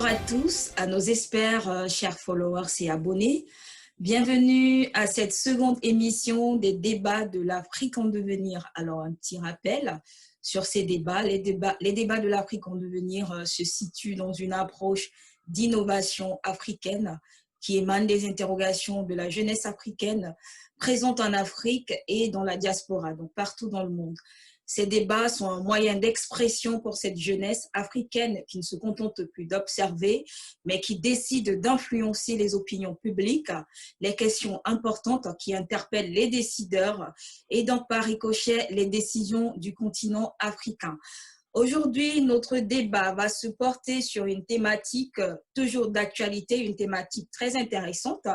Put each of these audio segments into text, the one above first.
à tous, à nos experts, chers followers et abonnés. Bienvenue à cette seconde émission des débats de l'Afrique en devenir. Alors, un petit rappel sur ces débats. Les débats de l'Afrique en devenir se situent dans une approche d'innovation africaine qui émane des interrogations de la jeunesse africaine présente en Afrique et dans la diaspora, donc partout dans le monde. Ces débats sont un moyen d'expression pour cette jeunesse africaine qui ne se contente plus d'observer, mais qui décide d'influencer les opinions publiques, les questions importantes qui interpellent les décideurs et donc par ricochet les décisions du continent africain. Aujourd'hui, notre débat va se porter sur une thématique toujours d'actualité, une thématique très intéressante,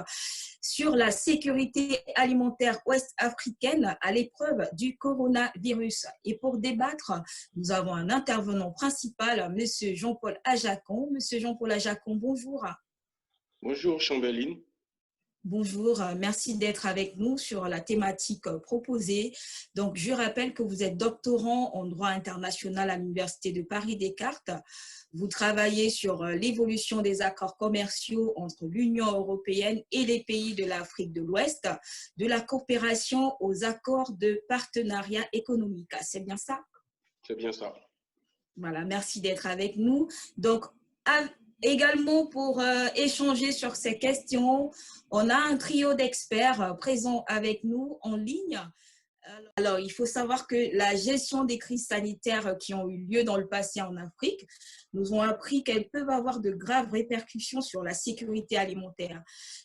sur la sécurité alimentaire ouest-africaine à l'épreuve du coronavirus. Et pour débattre, nous avons un intervenant principal, M. Jean-Paul Ajakon. M. Jean-Paul Ajakon, bonjour. Bonjour, Chamberlain. Bonjour, merci d'être avec nous sur la thématique proposée. Donc, je rappelle que vous êtes doctorant en droit international à l'Université de Paris-Descartes. Vous travaillez sur l'évolution des accords commerciaux entre l'Union européenne et les pays de l'Afrique de l'Ouest, de la coopération aux accords de partenariat économique. C'est bien ça? C'est bien ça. Voilà, merci d'être avec nous. Donc, également pour échanger sur ces questions, on a un trio d'experts présents avec nous en ligne. Alors, il faut savoir que la gestion des crises sanitaires qui ont eu lieu dans le passé en Afrique nous ont appris qu'elles peuvent avoir de graves répercussions sur la sécurité alimentaire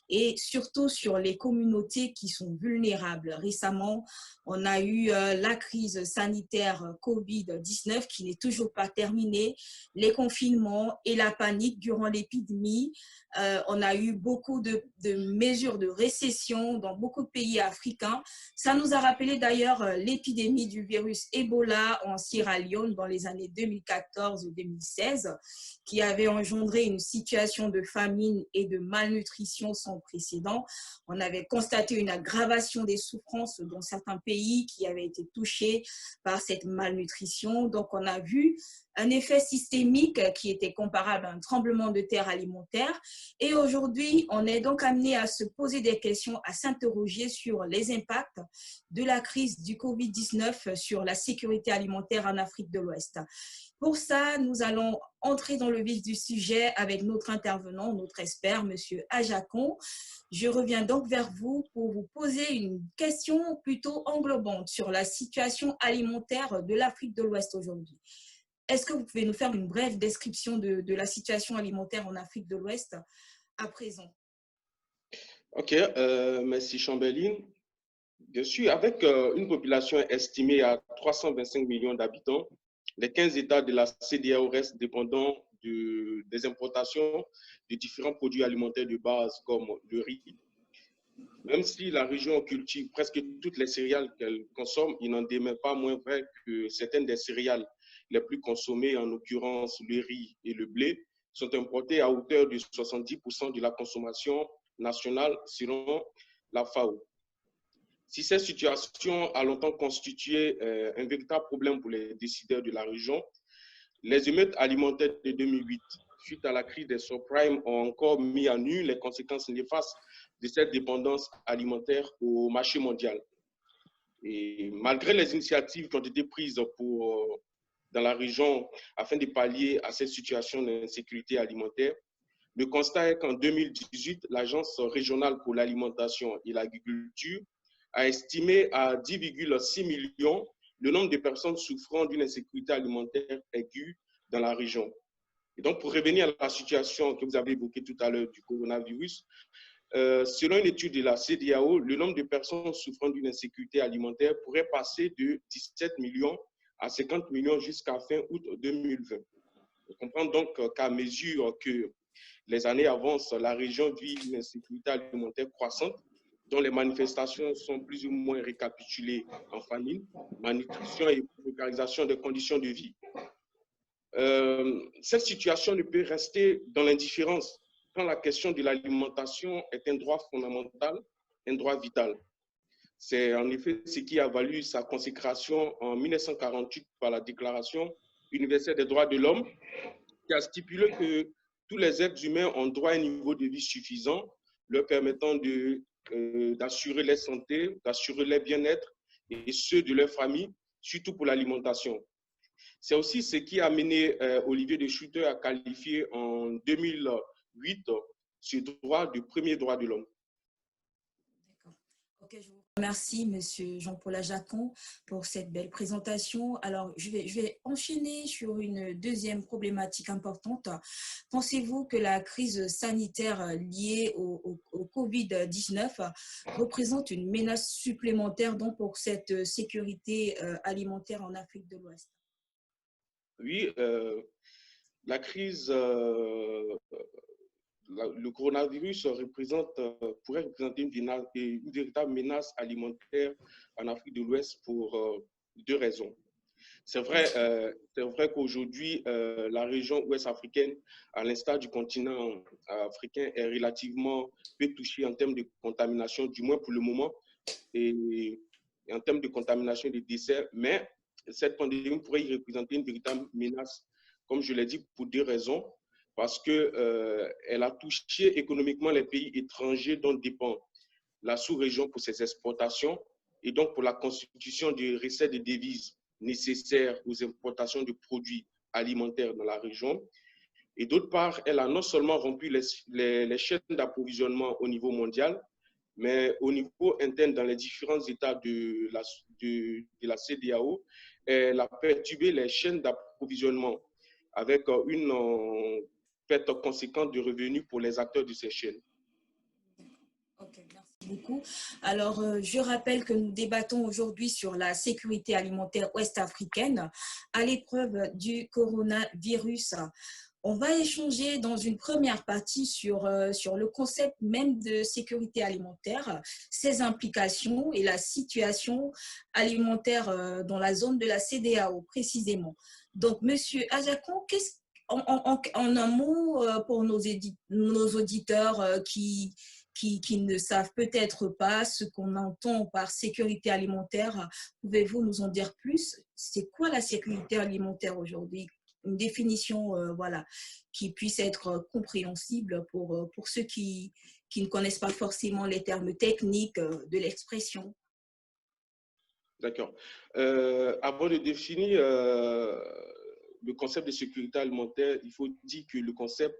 et surtout sur les communautés qui sont vulnérables. Récemment, on a eu la crise sanitaire Covid-19 qui n'est toujours pas terminée, les confinements et la panique durant l'épidémie. On a eu beaucoup de mesures de récession dans beaucoup de pays africains. Ça nous a rappelé d'ailleurs l'épidémie du virus Ebola en Sierra Leone dans les années 2014-2016, qui avait engendré une situation de famine et de malnutrition sans précédent. On avait constaté une aggravation des souffrances dans certains pays qui avaient été touchés par cette malnutrition. Donc, on a vu un effet systémique qui était comparable à un tremblement de terre alimentaire. Et aujourd'hui, on est donc amené à se poser des questions, à s'interroger sur les impacts de la crise du Covid-19 sur la sécurité alimentaire en Afrique de l'Ouest. Pour ça, nous allons entrer dans le vif du sujet avec notre intervenant, notre expert, M. Ajakon. Je reviens donc vers vous pour vous poser une question plutôt englobante sur la situation alimentaire de l'Afrique de l'Ouest aujourd'hui. Est-ce que vous pouvez nous faire une brève description de la situation alimentaire en Afrique de l'Ouest à présent? Ok, merci Chamberlain. Bien sûr, avec une population estimée à 325 millions d'habitants, les 15 États de la CEDEAO restent dépendants des importations de différents produits alimentaires de base comme le riz. Même si la région cultive presque toutes les céréales qu'elle consomme, il n'en demeure pas moins vrai que certaines des céréales les plus consommées, en l'occurrence le riz et le blé, sont importées à hauteur de 70% de la consommation nationale selon la FAO. Si cette situation a longtemps constitué un véritable problème pour les décideurs de la région, les émeutes alimentaires de 2008, suite à la crise des subprimes, ont encore mis à nu les conséquences néfastes de cette dépendance alimentaire au marché mondial. Et malgré les initiatives qui ont été prises dans la région afin de pallier à cette situation d'insécurité alimentaire, le constat est qu'en 2018, l'Agence régionale pour l'alimentation et l'agriculture a estimé à 10,6 millions le nombre de personnes souffrant d'une insécurité alimentaire aiguë dans la région. Et donc, pour revenir à la situation que vous avez évoquée tout à l'heure du coronavirus, selon une étude de la CEDEAO, le nombre de personnes souffrant d'une insécurité alimentaire pourrait passer de 17 millions à 50 millions jusqu'à fin août 2020. On comprend donc qu'à mesure que les années avancent, la région vit une insécurité alimentaire croissante, dont les manifestations sont plus ou moins récapitulées en famine, malnutrition et précarisation des conditions de vie. Cette situation ne peut rester dans l'indifférence quand la question de l'alimentation est un droit fondamental, un droit vital. C'est en effet ce qui a valu sa consécration en 1948 par la Déclaration universelle des droits de l'homme, qui a stipulé que tous les êtres humains ont droit à un niveau de vie suffisant, leur permettant d'assurer leur santé, d'assurer leur bien-être et ceux de leur famille, surtout pour l'alimentation. C'est aussi ce qui a amené Olivier de Schutter à qualifier en 2008 ce droit de premier droit de l'homme. Ok, je vous remercie, Monsieur Jean-Paul Ajacan, pour cette belle présentation. Alors, je vais enchaîner sur une deuxième problématique importante. Pensez-vous que la crise sanitaire liée au Covid-19 représente une menace supplémentaire donc, pour cette sécurité alimentaire en Afrique de l'Ouest? Oui, la crise, le coronavirus pourrait représenter une véritable menace alimentaire en Afrique de l'Ouest pour deux raisons. C'est vrai qu'aujourd'hui, la région ouest africaine, à l'instar du continent africain, est relativement peu touchée en termes de contamination, du moins pour le moment, et en termes de contamination des décès. Mais cette pandémie pourrait y représenter une véritable menace, comme je l'ai dit, pour deux raisons. Parce qu'elle a touché économiquement les pays étrangers dont dépend la sous-région pour ses exportations et donc pour la constitution des recettes de devises nécessaires aux importations de produits alimentaires dans la région. Et d'autre part, elle a non seulement rompu les chaînes d'approvisionnement au niveau mondial, mais au niveau interne dans les différents États de la CEDEAO, elle a perturbé les chaînes d'approvisionnement avec une perte conséquente de revenus pour les acteurs de ces chaînes. Ok, merci beaucoup. Alors, je rappelle que nous débattons aujourd'hui sur la sécurité alimentaire ouest-africaine à l'épreuve du coronavirus. On va échanger dans une première partie sur le concept même de sécurité alimentaire, ses implications et la situation alimentaire dans la zone de la CEDEAO précisément. Donc, Monsieur Ajacan, en un mot pour nos auditeurs qui ne savent peut-être pas ce qu'on entend par sécurité alimentaire, pouvez-vous nous en dire plus? C'est quoi la sécurité alimentaire aujourd'hui? Une définition voilà, qui puisse être compréhensible pour ceux qui ne connaissent pas forcément les termes techniques de l'expression. D'accord. Avant de définir le concept de sécurité alimentaire, il faut dire que le concept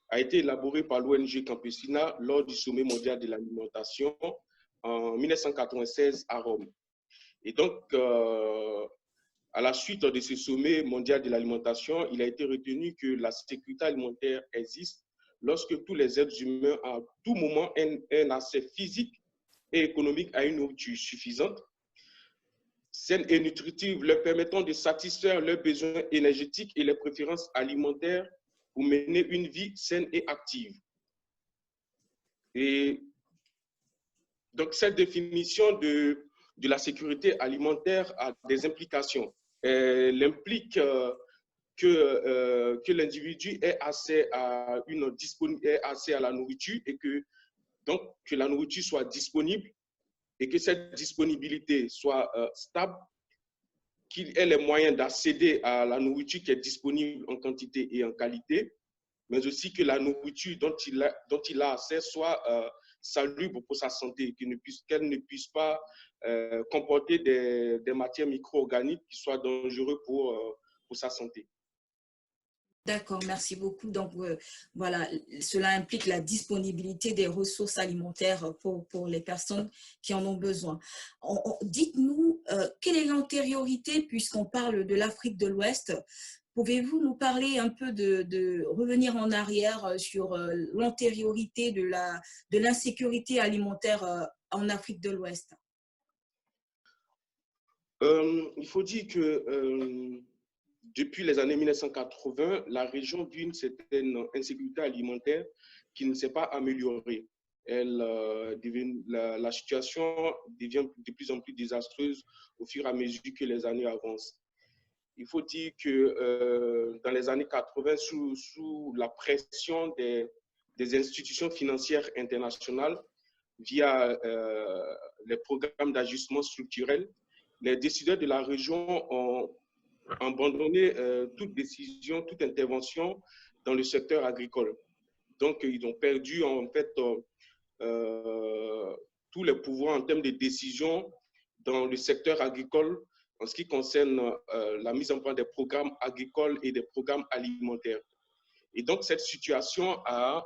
a été élaboré par l'ONG Campesina lors du sommet mondial de l'alimentation en 1996 à Rome. Et donc, à la suite de ce sommet mondial de l'alimentation, il a été retenu que la sécurité alimentaire existe lorsque tous les êtres humains, à tout moment, ont un accès physique et économique à une nourriture suffisante, saine et nutritive, leur permettant de satisfaire leurs besoins énergétiques et les préférences alimentaires pour mener une vie saine et active. Et donc, cette définition de la sécurité alimentaire a des implications. Elle implique que l'individu ait accès à la nourriture et donc, que la nourriture soit disponible et que cette disponibilité soit stable, qu'il ait les moyens d'accéder à la nourriture qui est disponible en quantité et en qualité, mais aussi que la nourriture dont il a accès soit salubre pour sa santé, qu'elle ne puisse pas comporter des matières micro-organiques qui soient dangereuses pour sa santé. D'accord, merci beaucoup. Donc, voilà, cela implique la disponibilité des ressources alimentaires pour les personnes qui en ont besoin. Dites-nous, quelle est l'antériorité, puisqu'on parle de l'Afrique de l'Ouest? Pouvez-vous nous parler un peu de revenir en arrière sur l'antériorité de l'insécurité alimentaire en Afrique de l'Ouest? Il faut dire que depuis les années 1980, la région vit une certaine insécurité alimentaire qui ne s'est pas améliorée. La situation devient de plus en plus désastreuse au fur et à mesure que les années avancent. Il faut dire que dans les années 80, sous la pression des institutions financières internationales, via les programmes d'ajustement structurel, les décideurs de la région ont abandonné toute décision, toute intervention dans le secteur agricole. Donc, ils ont perdu en fait tous les pouvoirs en termes de décision dans le secteur agricole en ce qui concerne la mise en place des programmes agricoles et des programmes alimentaires. Et donc, cette situation a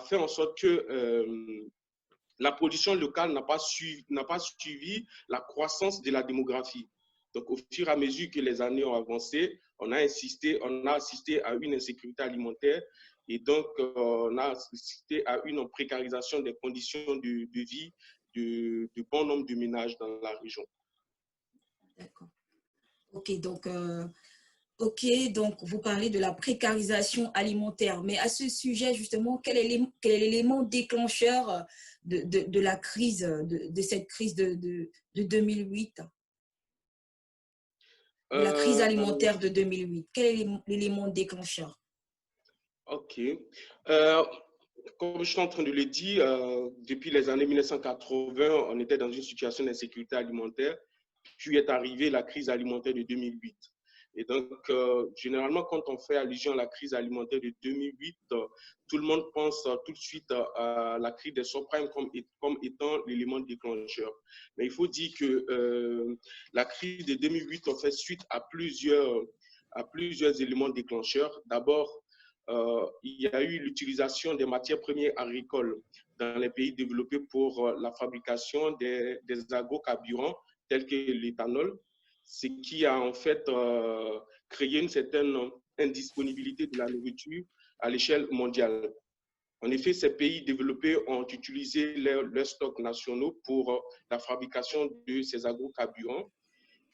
fait en sorte que la production locale n'a pas suivi la croissance de la démographie. Donc, au fur et à mesure que les années ont avancé, on a assisté à une insécurité alimentaire et donc on a assisté à une précarisation des conditions de vie de bon nombre de ménages dans la région. D'accord. Ok, donc vous parlez de la précarisation alimentaire, mais à ce sujet, justement, quel est l'élément déclencheur de la crise, de cette crise de 2008, de la crise alimentaire de 2008? Quel est l'élément déclencheur? Ok. Comme je suis en train de le dire, depuis les années 1980, on était dans une situation d'insécurité alimentaire, puis est arrivée la crise alimentaire de 2008. Et donc, généralement, quand on fait allusion à la crise alimentaire de 2008, tout le monde pense tout de suite à la crise des subprimes comme étant l'élément déclencheur. Mais il faut dire que la crise de 2008 a fait suite à plusieurs éléments déclencheurs. D'abord, il y a eu l'utilisation des matières premières agricoles dans les pays développés pour la fabrication des agrocarburants tels que l'éthanol, ce qui a en fait créé une certaine indisponibilité de la nourriture à l'échelle mondiale. En effet, ces pays développés ont utilisé leurs stocks nationaux pour la fabrication de ces agrocarburants.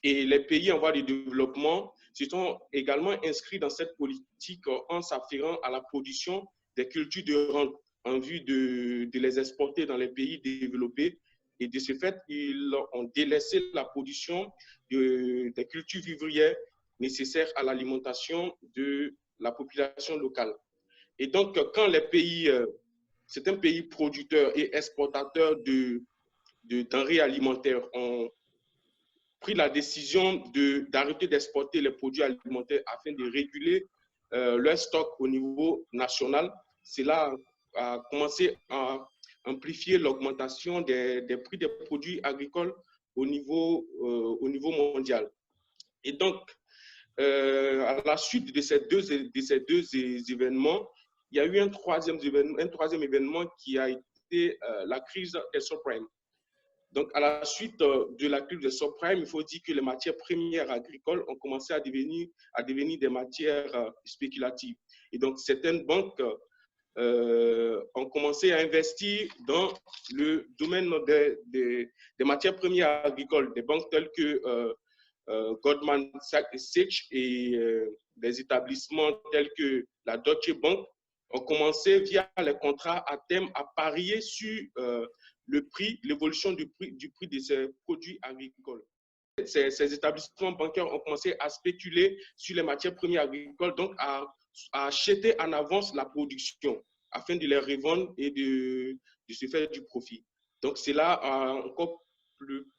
Et les pays en voie de développement se sont également inscrits dans cette politique en s'afférant à la production des cultures de rente en vue de les exporter dans les pays développés. Et de ce fait, ils ont délaissé la production des cultures vivrières nécessaires à l'alimentation de la population locale. Et donc, quand les pays, certains pays producteurs et exportateurs de denrées alimentaires ont pris la décision d'arrêter d'exporter les produits alimentaires afin de réguler leur stock au niveau national, cela a commencé à amplifier l'augmentation des prix des produits agricoles au niveau mondial. Et donc, à la suite de ces deux événements, il y a eu un troisième événement qui a été la crise des subprimes. Donc, à la suite de la crise des subprimes, il faut dire que les matières premières agricoles ont commencé à devenir des matières spéculatives. Et donc, certaines banques ont commencé à investir dans le domaine des matières premières agricoles, des banques telles que Goldman Sachs et des établissements tels que la Deutsche Bank ont commencé via les contrats à terme à parier sur l'évolution du prix de ces produits agricoles. Ces établissements bancaires ont commencé à spéculer sur les matières premières agricoles, donc à acheter en avance la production afin de les revendre et de se faire du profit. Donc, cela a encore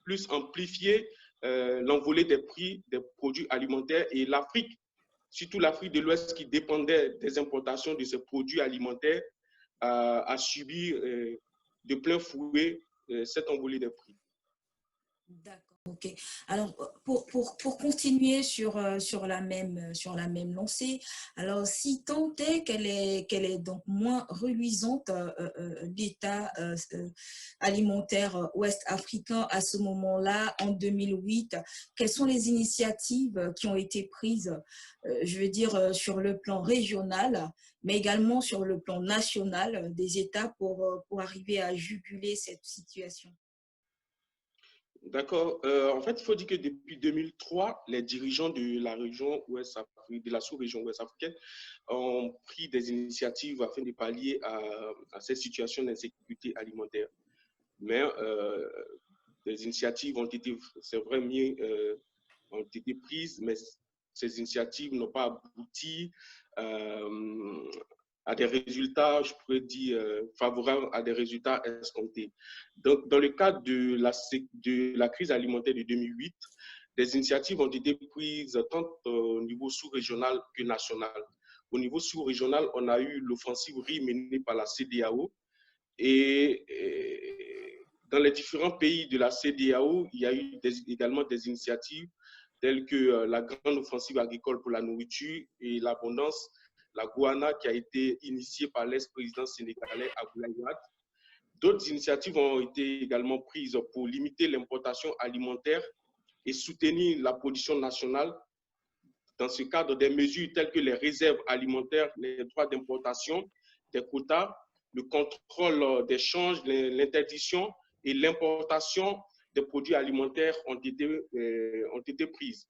plus amplifié l'envolée des prix des produits alimentaires et l'Afrique, surtout l'Afrique de l'Ouest qui dépendait des importations de ces produits alimentaires, a subi de plein fouet cette envolée des prix. D'accord. Ok. Alors, pour continuer sur la même lancée, alors si tant est qu'elle est donc moins reluisante, l'état alimentaire ouest-africain à ce moment-là, en 2008, quelles sont les initiatives qui ont été prises, je veux dire, sur le plan régional, mais également sur le plan national des États pour arriver à juguler cette situation? D'accord. En fait, il faut dire que depuis 2003, les dirigeants de la région de la sous-région ouest-africaine ont pris des initiatives afin de pallier à cette situation d'insécurité alimentaire. Mais des initiatives ont été, c'est vrai, ont été prises, mais ces initiatives n'ont pas abouti à des résultats, je pourrais dire, favorables à des résultats escomptés. Donc, dans le cadre de la crise alimentaire de 2008, des initiatives ont été prises tant au niveau sous-régional que national. au niveau sous-régional, on a eu l'offensive riz menée par la CEDEAO. Et dans les différents pays de la CEDEAO, il y a eu également des initiatives telles que la grande offensive agricole pour la nourriture et l'abondance, la Goana, qui a été initiée par l'ex-président sénégalais Abdoulaye Wade. D'autres initiatives ont été également prises pour limiter l'importation alimentaire et soutenir la production nationale. Dans ce cadre, des mesures telles que les réserves alimentaires, les droits d'importation, des quotas, le contrôle des changes, l'interdiction et l'importation des produits alimentaires ont été prises.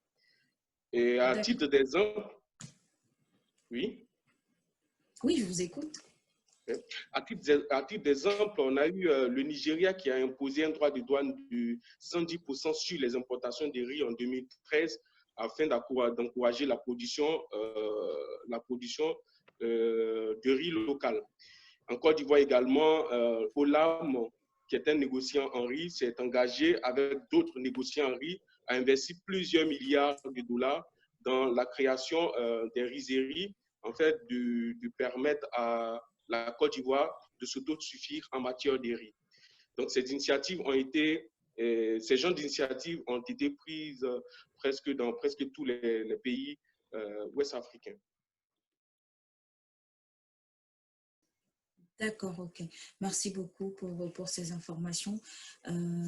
Et à titre d'exemple, oui. Oui, je vous écoute. À titre d'exemple, on a eu le Nigeria qui a imposé un droit de douane de 110% sur les importations de riz en 2013 afin d'encourager la production de riz local. En Côte d'Ivoire également, Olam, qui est un négociant en riz, s'est engagé avec d'autres négociants en riz à investir plusieurs milliards de dollars dans la création des rizeries, en fait, de permettre à la Côte d'Ivoire de s'autosuffire en matière de riz. Donc, ces genres d'initiatives ont été prises dans presque tous les pays ouest-africains. D'accord, ok. Merci beaucoup pour ces informations.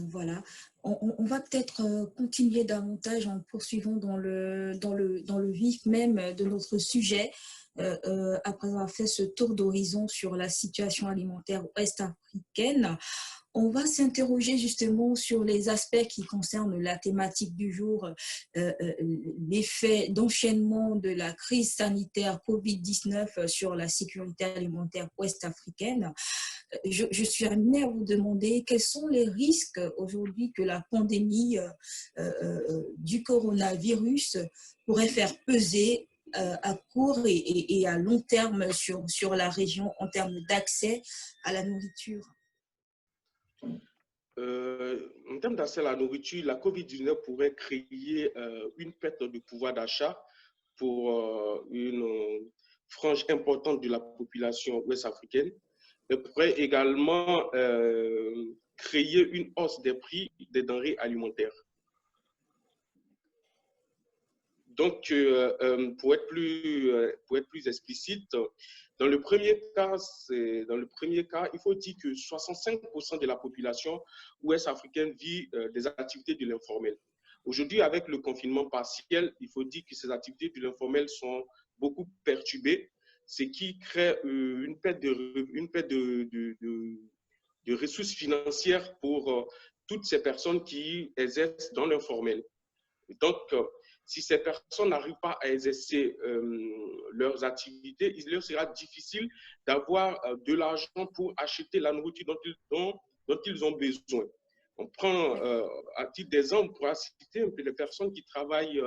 Voilà. On va peut-être continuer davantage en poursuivant dans le vif même de notre sujet. Après avoir fait ce tour d'horizon sur la situation alimentaire ouest-africaine, on va s'interroger justement sur les aspects qui concernent la thématique du jour, l'effet d'enchaînement de la crise sanitaire Covid-19 sur la sécurité alimentaire ouest-africaine. Je suis amenée à vous demander quels sont les risques aujourd'hui que la pandémie du coronavirus pourrait faire peser à court et à long terme sur la région en termes d'accès à la nourriture. En termes d'accès à la nourriture, la COVID-19 pourrait créer une perte de pouvoir d'achat pour une frange importante de la population ouest-africaine. Elle pourrait également créer une hausse des prix des denrées alimentaires. Donc, pour être plus explicite, dans le premier cas, il faut dire que 65% de la population ouest-africaine vit des activités de l'informel. Aujourd'hui, avec le confinement partiel, il faut dire que ces activités de l'informel sont beaucoup perturbées, ce qui crée une perte de ressources financières pour toutes ces personnes qui exercent dans l'informel. Donc, si ces personnes n'arrivent pas à exercer leurs activités, il leur sera difficile d'avoir de l'argent pour acheter la nourriture dont ils ont besoin. On prend à titre d'exemple, pour citer un peu les personnes qui travaillent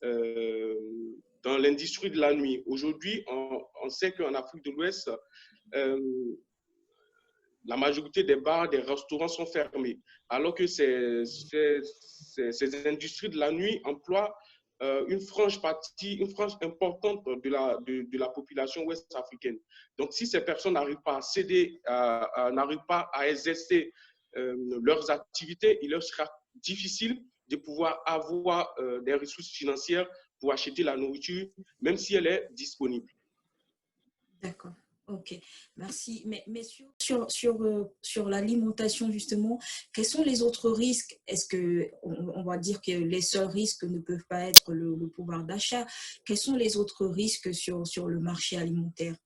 dans l'industrie de la nuit. Aujourd'hui, on sait qu'en Afrique de l'Ouest, la majorité des bars, des restaurants sont fermés, alors que ces industries de la nuit emploient une frange importante de la population ouest-africaine. Donc, si ces personnes n'arrivent pas à céder, n'arrivent pas à exercer leurs activités, il leur sera difficile de pouvoir avoir des ressources financières pour acheter la nourriture, même si elle est disponible. D'accord. Ok, merci. Mais sur l'alimentation, justement, quels sont les autres risques? Est-ce qu'on va dire que les seuls risques ne peuvent pas être le pouvoir d'achat? Quels sont les autres risques sur le marché alimentaire?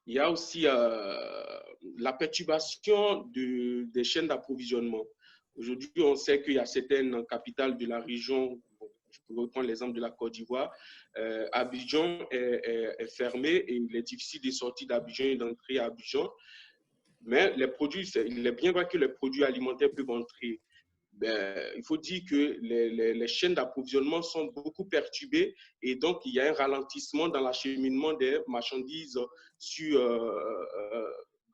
Il y a aussi la perturbation des chaînes d'approvisionnement. Aujourd'hui, on sait qu'il y a certaines capitales de la région, je peux reprendre l'exemple de la Côte d'Ivoire, Abidjan est fermé et il est difficile de sortir d'Abidjan et d'entrer à Abidjan. Mais il est bien vrai que les produits alimentaires peuvent entrer. Il faut dire que les chaînes d'approvisionnement sont beaucoup perturbées et donc il y a un ralentissement dans l'acheminement des marchandises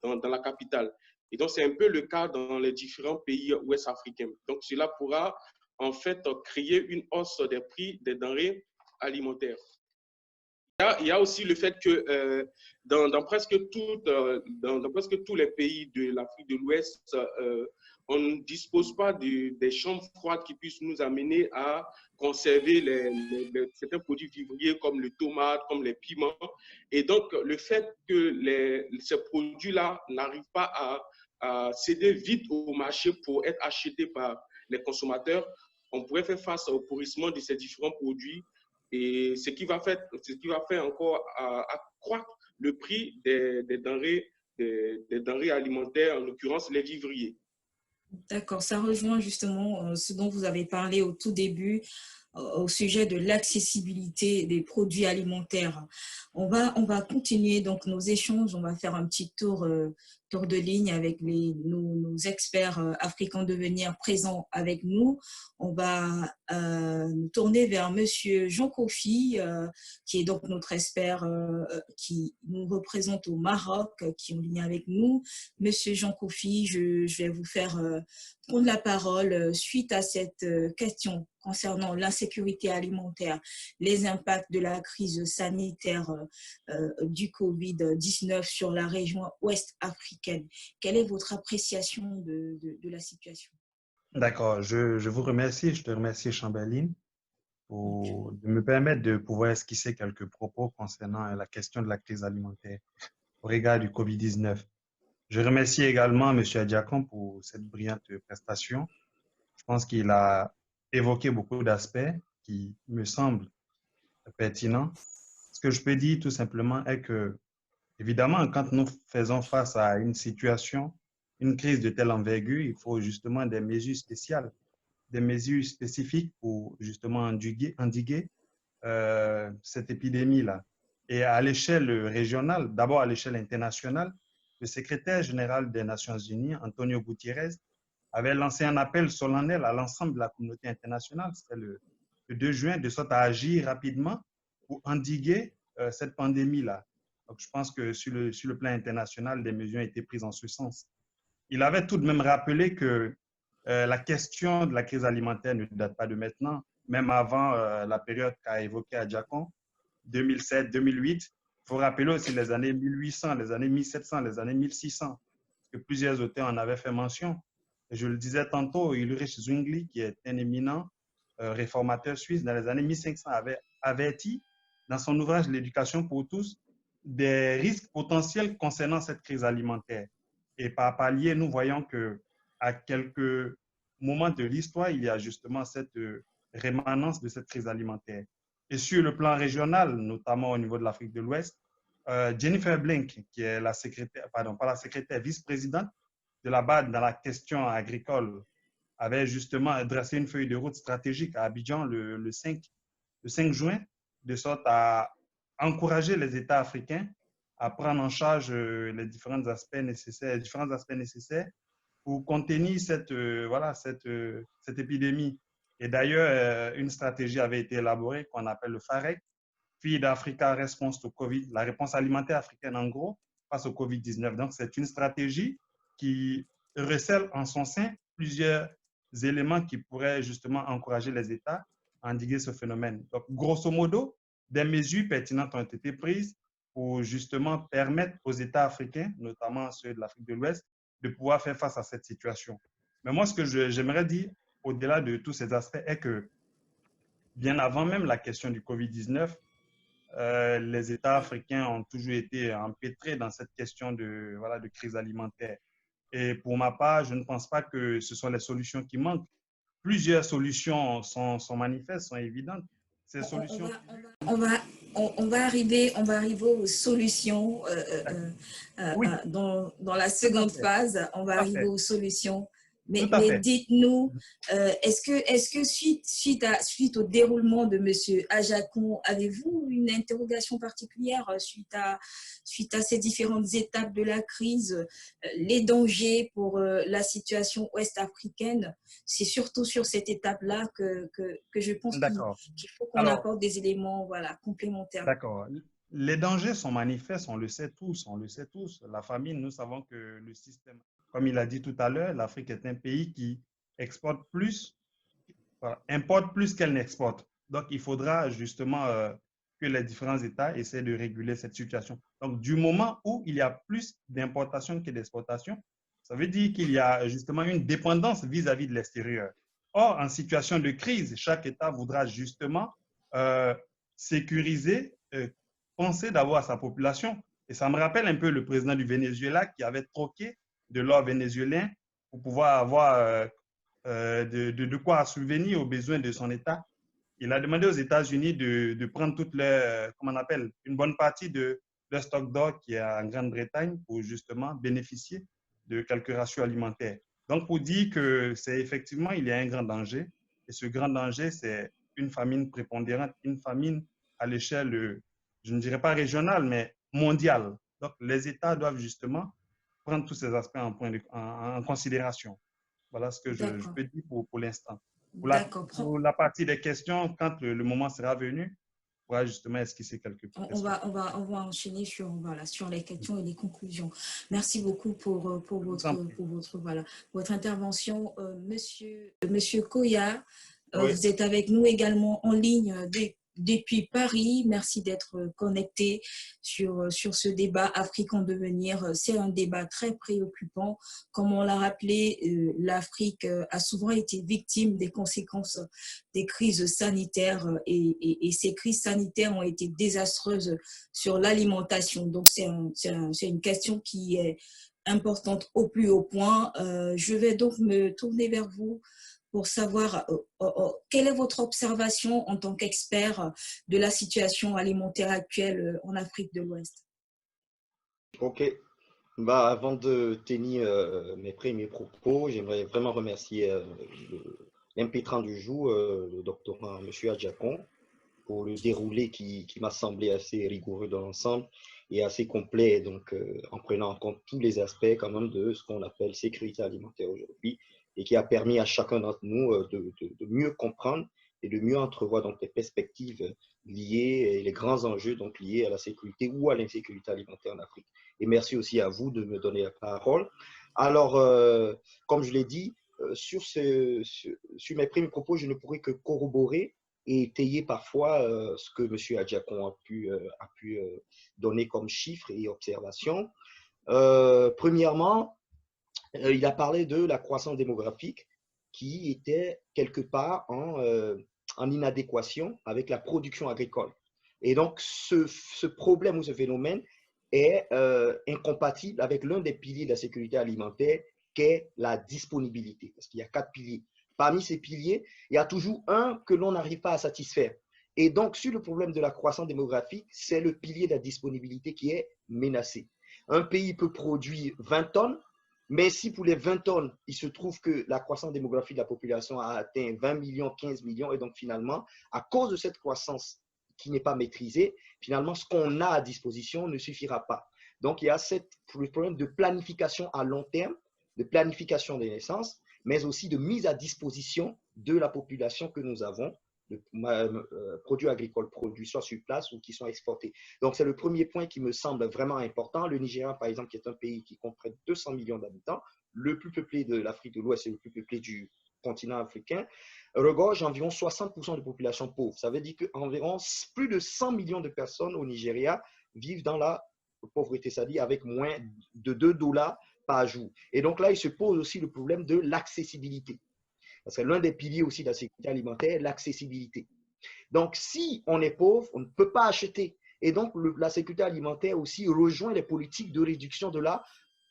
dans la capitale. Et donc, c'est un peu le cas dans les différents pays ouest-africains. Donc, cela pourra en fait créer une hausse des prix des denrées alimentaires. il y a aussi le fait que dans presque tous les pays de l'Afrique de l'Ouest, on ne dispose pas des chambres froides qui puissent nous amener à conserver certains produits vivriers comme le tomate, comme les piments. Et donc, le fait que ces produits-là n'arrivent pas à céder vite au marché pour être achetés par les consommateurs, on pourrait faire face au pourrissement de ces différents produits et ce qui va faire encore accroître le prix des denrées alimentaires, en l'occurrence les vivriers. D'accord, ça rejoint justement ce dont vous avez parlé au tout début au sujet de l'accessibilité des produits alimentaires. On va continuer donc nos échanges, on va faire un petit tour de ligne avec nos experts africains de devenir présents avec nous. On va nous tourner vers Monsieur Jean Kofi, qui est donc notre expert qui nous représente au Maroc, qui est en ligne avec nous. Monsieur Jean Kofi, je vais vous faire prendre la parole suite à cette question concernant l'insécurité alimentaire, les impacts de la crise sanitaire du Covid-19 sur la région ouest africaine. Quelle est votre appréciation de la situation? D'accord, je vous remercie, je te remercie Chamberlain de me permettre de pouvoir esquisser quelques propos concernant la question de la crise alimentaire au regard du Covid-19. Je remercie également M. Adjakon pour cette brillante prestation. Je pense qu'il a évoqué beaucoup d'aspects qui me semblent pertinents. Ce que je peux dire tout simplement est que, évidemment, quand nous faisons face à une situation, une crise de telle envergure, il faut justement des mesures spéciales, des mesures spécifiques pour justement endiguer cette épidémie-là. Et à l'échelle régionale, d'abord à l'échelle internationale, le secrétaire général des Nations Unies, Antonio Gutiérrez, avait lancé un appel solennel à l'ensemble de la communauté internationale, c'était le 2 juin, de sorte à agir rapidement pour endiguer cette pandémie-là. Donc, je pense que sur le plan international, des mesures ont été prises en ce sens. Il avait tout de même rappelé que la question de la crise alimentaire ne date pas de maintenant, même avant la période qu'a évoquée Adjakon, 2007, 2008. Il faut rappeler aussi les années 1800, les années 1700, les années 1600, parce que plusieurs auteurs en avaient fait mention. Et je le disais tantôt, Ulrich Zwingli, qui est un éminent réformateur suisse, dans les années 1500, avait averti dans son ouvrage L'éducation pour tous des risques potentiels concernant cette crise alimentaire. Et par palier, nous voyons qu'à quelques moments de l'histoire, il y a justement cette rémanence de cette crise alimentaire. Et sur le plan régional, notamment au niveau de l'Afrique de l'Ouest, Jennifer Blink, qui est la secrétaire, pardon, pas la secrétaire, vice-présidente de la BAD dans la question agricole, avait justement dressé une feuille de route stratégique à Abidjan le 5 juin, de sorte à encourager les États africains à prendre en charge les différents aspects nécessaires pour contenir cette épidémie. Et d'ailleurs, une stratégie avait été élaborée qu'on appelle le FAREC, Feed Africa Response to COVID, la réponse alimentaire africaine en gros face au COVID-19. Donc, c'est une stratégie qui recèle en son sein plusieurs éléments qui pourraient justement encourager les États à endiguer ce phénomène. Donc, grosso modo, des mesures pertinentes ont été prises pour justement permettre aux États africains, notamment ceux de l'Afrique de l'Ouest, de pouvoir faire face à cette situation. Mais moi, ce que j'aimerais dire, au-delà de tous ces aspects, est que bien avant même la question du COVID-19, les États africains ont toujours été empêtrés dans cette question de crise alimentaire. Et pour ma part, je ne pense pas que ce sont les solutions qui manquent. Plusieurs solutions sont manifestes, sont évidentes. Ces solutions... On va arriver aux solutions oui, dans la seconde phase. On va arriver aux solutions. Mais dites-nous, est-ce que suite au déroulement de M. Adjakon, avez-vous une interrogation particulière suite à ces différentes étapes de la crise, les dangers pour la situation ouest-africaine? C'est surtout sur cette étape-là que je pense qu'il faut qu'on apporte des éléments complémentaires. D'accord. Les dangers sont manifestes, on le sait tous. La famine, nous savons que le système, comme il a dit tout à l'heure, l'Afrique est un pays qui importe plus qu'elle n'exporte. Donc, il faudra justement que les différents États essaient de réguler cette situation. Donc, du moment où il y a plus d'importations que d'exportations, ça veut dire qu'il y a justement une dépendance vis-à-vis de l'extérieur. Or, en situation de crise, chaque État voudra justement sécuriser, penser d'avoir sa population. Et ça me rappelle un peu le président du Venezuela qui avait troqué de l'or vénézuélien pour pouvoir avoir de quoi subvenir aux besoins de son État. Il a demandé aux États-Unis de prendre toute comment on appelle, une bonne partie de leur stock d'or qui est en Grande-Bretagne pour justement bénéficier de quelques ratios alimentaires. Donc, pour dire que c'est effectivement, il y a un grand danger. Et ce grand danger, c'est une famine prépondérante, une famine à l'échelle, je ne dirais pas régionale, mais mondiale. Donc, les États doivent justement prendre tous ces aspects en considération. Voilà ce que je peux dire pour l'instant. Pour la partie des questions, quand le moment sera venu, on pourra justement esquisser quelques questions. On va enchaîner sur les questions et les conclusions. Merci beaucoup pour votre intervention. Monsieur Koya, oui. Vous êtes avec nous également en ligne depuis Paris. Merci d'être connecté sur ce débat Afrique en devenir. C'est un débat très préoccupant. Comme on l'a rappelé, l'Afrique a souvent été victime des conséquences des crises sanitaires et ces crises sanitaires ont été désastreuses sur l'alimentation. Donc, c'est une question qui est importante au plus haut point. Je vais donc me tourner vers vous pour savoir quelle est votre observation en tant qu'expert de la situation alimentaire actuelle en Afrique de l'Ouest. Ok. Avant de tenir mes premiers propos, j'aimerais vraiment remercier l'impétrant du jour, le doctorant M. Adjakon, pour le déroulé qui m'a semblé assez rigoureux dans l'ensemble et assez complet, donc en prenant en compte tous les aspects quand même de ce qu'on appelle sécurité alimentaire aujourd'hui, et qui a permis à chacun d'entre nous de mieux comprendre et de mieux entrevoir donc les perspectives liées et les grands enjeux donc liés à la sécurité ou à l'insécurité alimentaire en Afrique. Et merci aussi à vous de me donner la parole. Alors, comme je l'ai dit, sur mes premiers propos, je ne pourrais que corroborer et étayer parfois ce que M. Adjakon a pu donner comme chiffres et observations. Premièrement, il a parlé de la croissance démographique qui était quelque part en inadéquation avec la production agricole. Et donc, ce problème ou ce phénomène est incompatible avec l'un des piliers de la sécurité alimentaire, qui est la disponibilité. Parce qu'il y a 4 piliers. Parmi ces piliers, il y a toujours un que l'on n'arrive pas à satisfaire. Et donc, sur le problème de la croissance démographique, c'est le pilier de la disponibilité qui est menacé. Un pays peut produire 20 tonnes, mais si pour les 20 tonnes, il se trouve que la croissance démographique de la population a atteint 20 millions, 15 millions, et donc finalement, à cause de cette croissance qui n'est pas maîtrisée, finalement, ce qu'on a à disposition ne suffira pas. Donc, il y a le problème de planification à long terme, de planification des naissances, mais aussi de mise à disposition de la population que nous avons, de produits agricoles produits soit sur place ou qui sont exportés. Donc, c'est le premier point qui me semble vraiment important. Le Nigeria, par exemple, qui est un pays qui compte près de 200 millions d'habitants, le plus peuplé de l'Afrique de l'Ouest et le plus peuplé du continent africain, regorge environ 60% de population pauvre. Ça veut dire qu'environ plus de 100 millions de personnes au Nigeria vivent dans la pauvreté, c'est-à-dire avec moins de $2 par jour. Et donc là, il se pose aussi le problème de l'accessibilité. Parce que l'un des piliers aussi de la sécurité alimentaire est l'accessibilité. Donc, si on est pauvre, on ne peut pas acheter. Et donc, la sécurité alimentaire aussi rejoint les politiques de réduction de la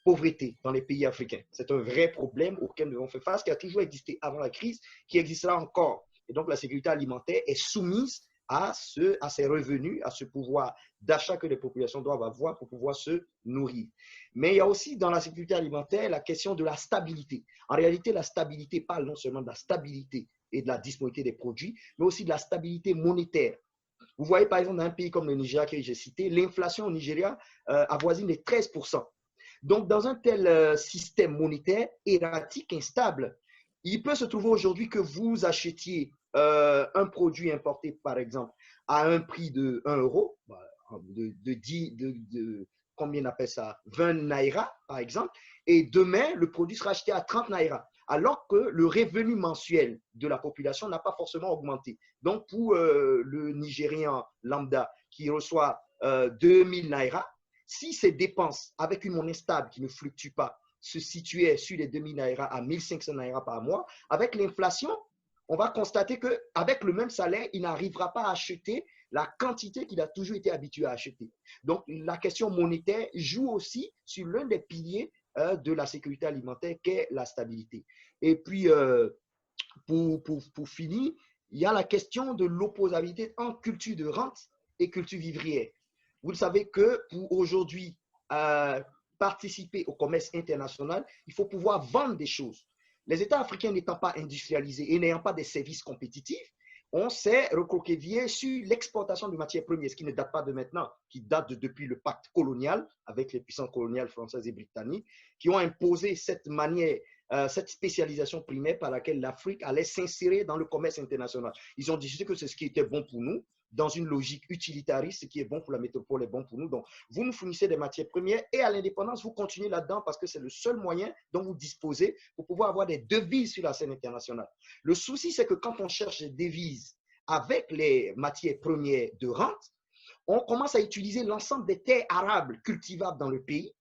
pauvreté dans les pays africains. C'est un vrai problème auquel nous devons faire face, qui a toujours existé avant la crise, qui existera encore. Et donc, la sécurité alimentaire est soumise à ces revenus, à ce pouvoir d'achat que les populations doivent avoir pour pouvoir se nourrir. Mais il y a aussi dans la sécurité alimentaire la question de la stabilité. En réalité, la stabilité parle non seulement de la stabilité et de la disponibilité des produits, mais aussi de la stabilité monétaire. Vous voyez par exemple dans un pays comme le Nigeria que j'ai cité, l'inflation au Nigeria avoisine les 13%. Donc dans un tel système monétaire erratique, instable, il peut se trouver aujourd'hui que vous achetiez un produit importé, par exemple, à un prix de 1 euro, combien on appelle ça, 20 naira, par exemple, et demain, le produit sera acheté à 30 naira. alors que le revenu mensuel de la population n'a pas forcément augmenté. Donc, pour le Nigérian lambda qui reçoit 2000 naira, si ses dépenses avec une monnaie stable qui ne fluctue pas se situaient sur les 2000 naira à 1500 naira par mois, avec l'inflation, on va constater qu'avec le même salaire, il n'arrivera pas à acheter la quantité qu'il a toujours été habitué à acheter. Donc, la question monétaire joue aussi sur l'un des piliers de la sécurité alimentaire, qu'est la stabilité. Et puis, pour finir, il y a la question de l'opposabilité entre culture de rente et culture vivrière. Vous le savez que pour aujourd'hui participer au commerce international, il faut pouvoir vendre des choses. Les États africains n'étant pas industrialisés et n'ayant pas des services compétitifs, on s'est recroquevillé sur l'exportation de matières premières, ce qui ne date pas de maintenant, qui date depuis le pacte colonial avec les puissances coloniales françaises et britanniques, qui ont imposé cette manière, cette spécialisation primaire par laquelle l'Afrique allait s'insérer dans le commerce international. Ils ont décidé que c'est ce qui était bon pour nous, dans une logique utilitariste, ce qui est bon pour la métropole est bon pour nous. Donc, vous nous fournissez des matières premières et à l'indépendance, vous continuez là-dedans parce que c'est le seul moyen dont vous disposez pour pouvoir avoir des devises sur la scène internationale. Le souci, c'est que quand on cherche des devises avec les matières premières de rente, on commence à utiliser l'ensemble des terres arables cultivables dans le pays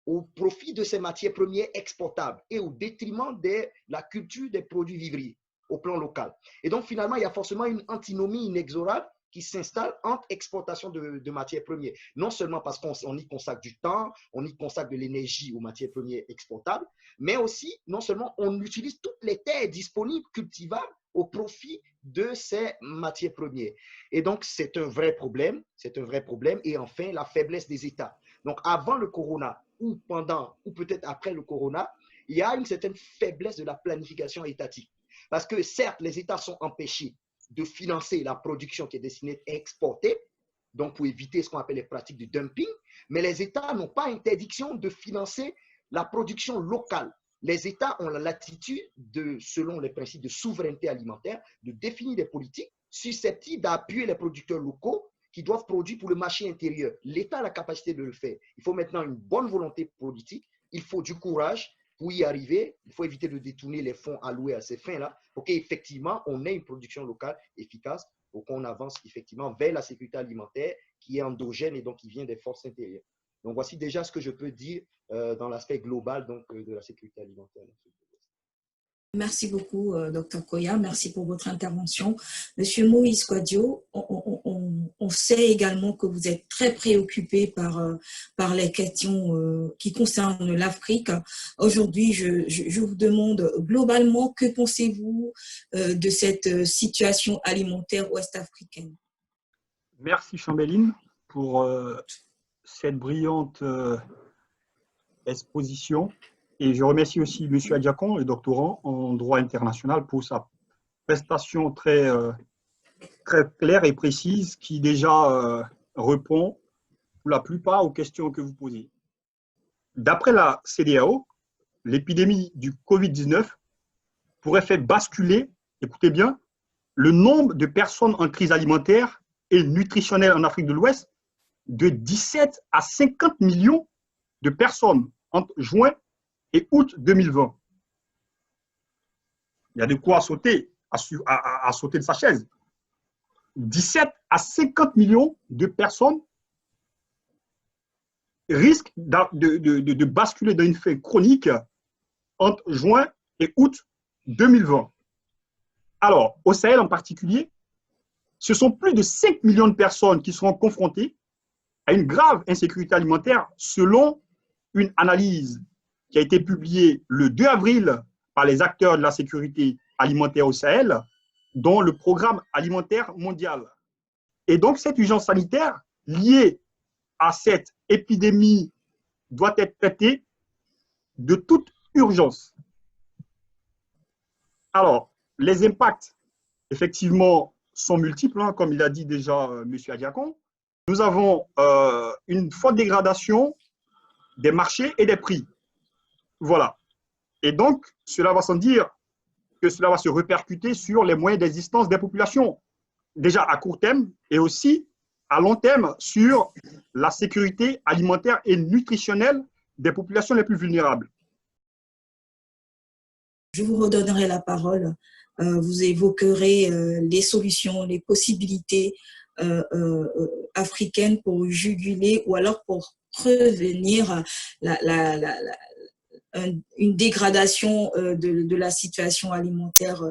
au profit de ces matières premières exportables et au détriment de la culture des produits vivriers au plan local. Et donc, finalement, il y a forcément une antinomie inexorable qui s'installe entre exportation de matières premières. Non seulement parce qu'on y consacre du temps, on y consacre de l'énergie aux matières premières exportables, mais aussi, non seulement on utilise toutes les terres disponibles, cultivables, au profit de ces matières premières. Et donc, c'est un vrai problème, c'est un vrai problème. Et enfin, la faiblesse des États. Donc, avant le corona, ou pendant, ou peut-être après le corona, il y a une certaine faiblesse de la planification étatique. Parce que certes, les États sont empêchés de financer la production qui est destinée à exporter, donc pour éviter ce qu'on appelle les pratiques de dumping, mais les États n'ont pas interdiction de financer la production locale. Les États ont la latitude, selon les principes de souveraineté alimentaire, de définir des politiques susceptibles d'appuyer les producteurs locaux qui doivent produire pour le marché intérieur. L'État a la capacité de le faire. Il faut maintenant une bonne volonté politique, il faut du courage. Pour y arriver, il faut éviter de détourner les fonds alloués à ces fins-là pour qu'effectivement, on ait une production locale efficace pour qu'on avance effectivement vers la sécurité alimentaire qui est endogène et donc qui vient des forces intérieures. Donc, voici déjà ce que je peux dire dans l'aspect global donc, de la sécurité alimentaire. Merci beaucoup, Dr Koya. Merci pour votre intervention. Monsieur Moïse Kouadio, on sait également que vous êtes très préoccupé par les questions qui concernent l'Afrique. Aujourd'hui, je vous demande globalement, que pensez-vous de cette situation alimentaire ouest-africaine? Merci Chambéline pour cette brillante exposition. Et je remercie aussi M. Adiakon, le doctorant en droit international, pour sa prestation très claire et précise qui déjà répond pour la plupart aux questions que vous posez. D'après la CEDEAO, l'épidémie du Covid-19 pourrait faire basculer, écoutez bien, le nombre de personnes en crise alimentaire et nutritionnelle en Afrique de l'Ouest de 17 à 50 millions de personnes entre juin et août 2020. Il y a de quoi sauter, à sauter de sa chaise. 17 à 50 millions de personnes risquent de basculer dans une faim chronique entre juin et août 2020. Alors, au Sahel en particulier, ce sont plus de 5 millions de personnes qui seront confrontées à une grave insécurité alimentaire selon une analyse qui a été publié le 2 avril par les acteurs de la sécurité alimentaire au Sahel, dont le Programme alimentaire mondial. Et donc, cette urgence sanitaire liée à cette épidémie doit être traitée de toute urgence. Alors, les impacts, effectivement, sont multiples, hein, comme il a dit déjà M. Adiakon. Nous avons une forte dégradation des marchés et des prix. Voilà. Et donc, cela va sans dire que cela va se répercuter sur les moyens d'existence des populations, déjà à court terme et aussi à long terme sur la sécurité alimentaire et nutritionnelle des populations les plus vulnérables. je vous redonnerai la parole. Vous évoquerez les solutions, les possibilités africaines pour juguler ou alors pour prévenir une dégradation de la situation alimentaire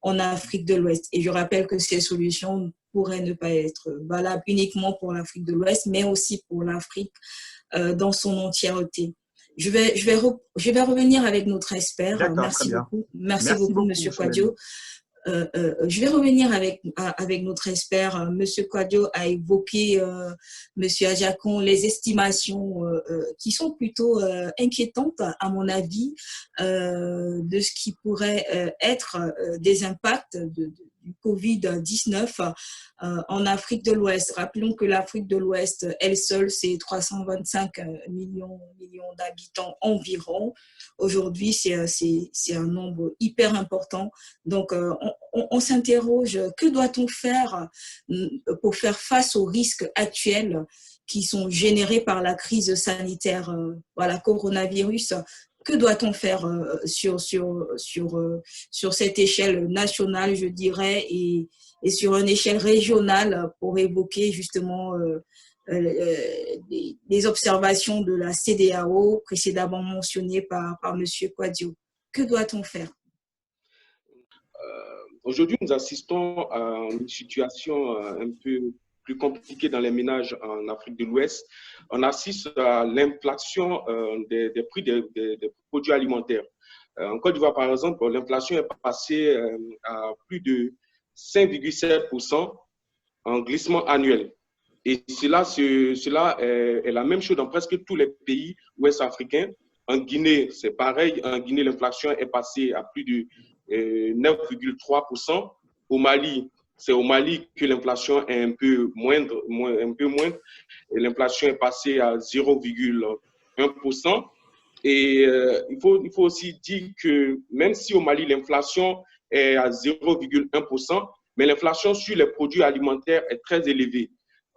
en Afrique de l'Ouest. Et je rappelle que ces solutions pourraient ne pas être valables uniquement pour l'Afrique de l'Ouest, mais aussi pour l'Afrique dans son entièreté. Je vais revenir avec notre expert. D'accord, très Merci bien. beaucoup. Merci beaucoup, Monsieur Kwadjo. Je vais revenir avec notre expert. Monsieur Kwadjo a évoqué, Monsieur Ajakon, les estimations qui sont plutôt inquiétantes, à mon avis, de ce qui pourrait être des impacts du Covid-19 en Afrique de l'Ouest. Rappelons que l'Afrique de l'Ouest, elle seule, c'est 325 millions d'habitants environ. Aujourd'hui, c'est un nombre hyper important. Donc, on s'interroge, que doit-on faire pour faire face aux risques actuels qui sont générés par la crise sanitaire, voilà, coronavirus? Que doit-on faire sur cette échelle nationale, je dirais, et sur une échelle régionale pour évoquer justement les observations de la CEDEAO précédemment mentionnées par M. Kwadjo? Que doit-on faire? Aujourd'hui, nous assistons à une situation un peu plus compliquée dans les ménages en Afrique de l'Ouest. On assiste à l'inflation des prix des produits alimentaires. En Côte d'Ivoire, par exemple, l'inflation est passée à plus de 5,7% en glissement annuel. Et cela est la même chose dans presque tous les pays ouest-africains. En Guinée, c'est pareil. En Guinée, l'inflation est passée à plus de 9,3%. Au Mali, c'est au Mali que l'inflation est un peu moindre. Et l'inflation est passée à 0,1%. Et il faut aussi dire que même si au Mali, l'inflation est à 0,1%, mais l'inflation sur les produits alimentaires est très élevée.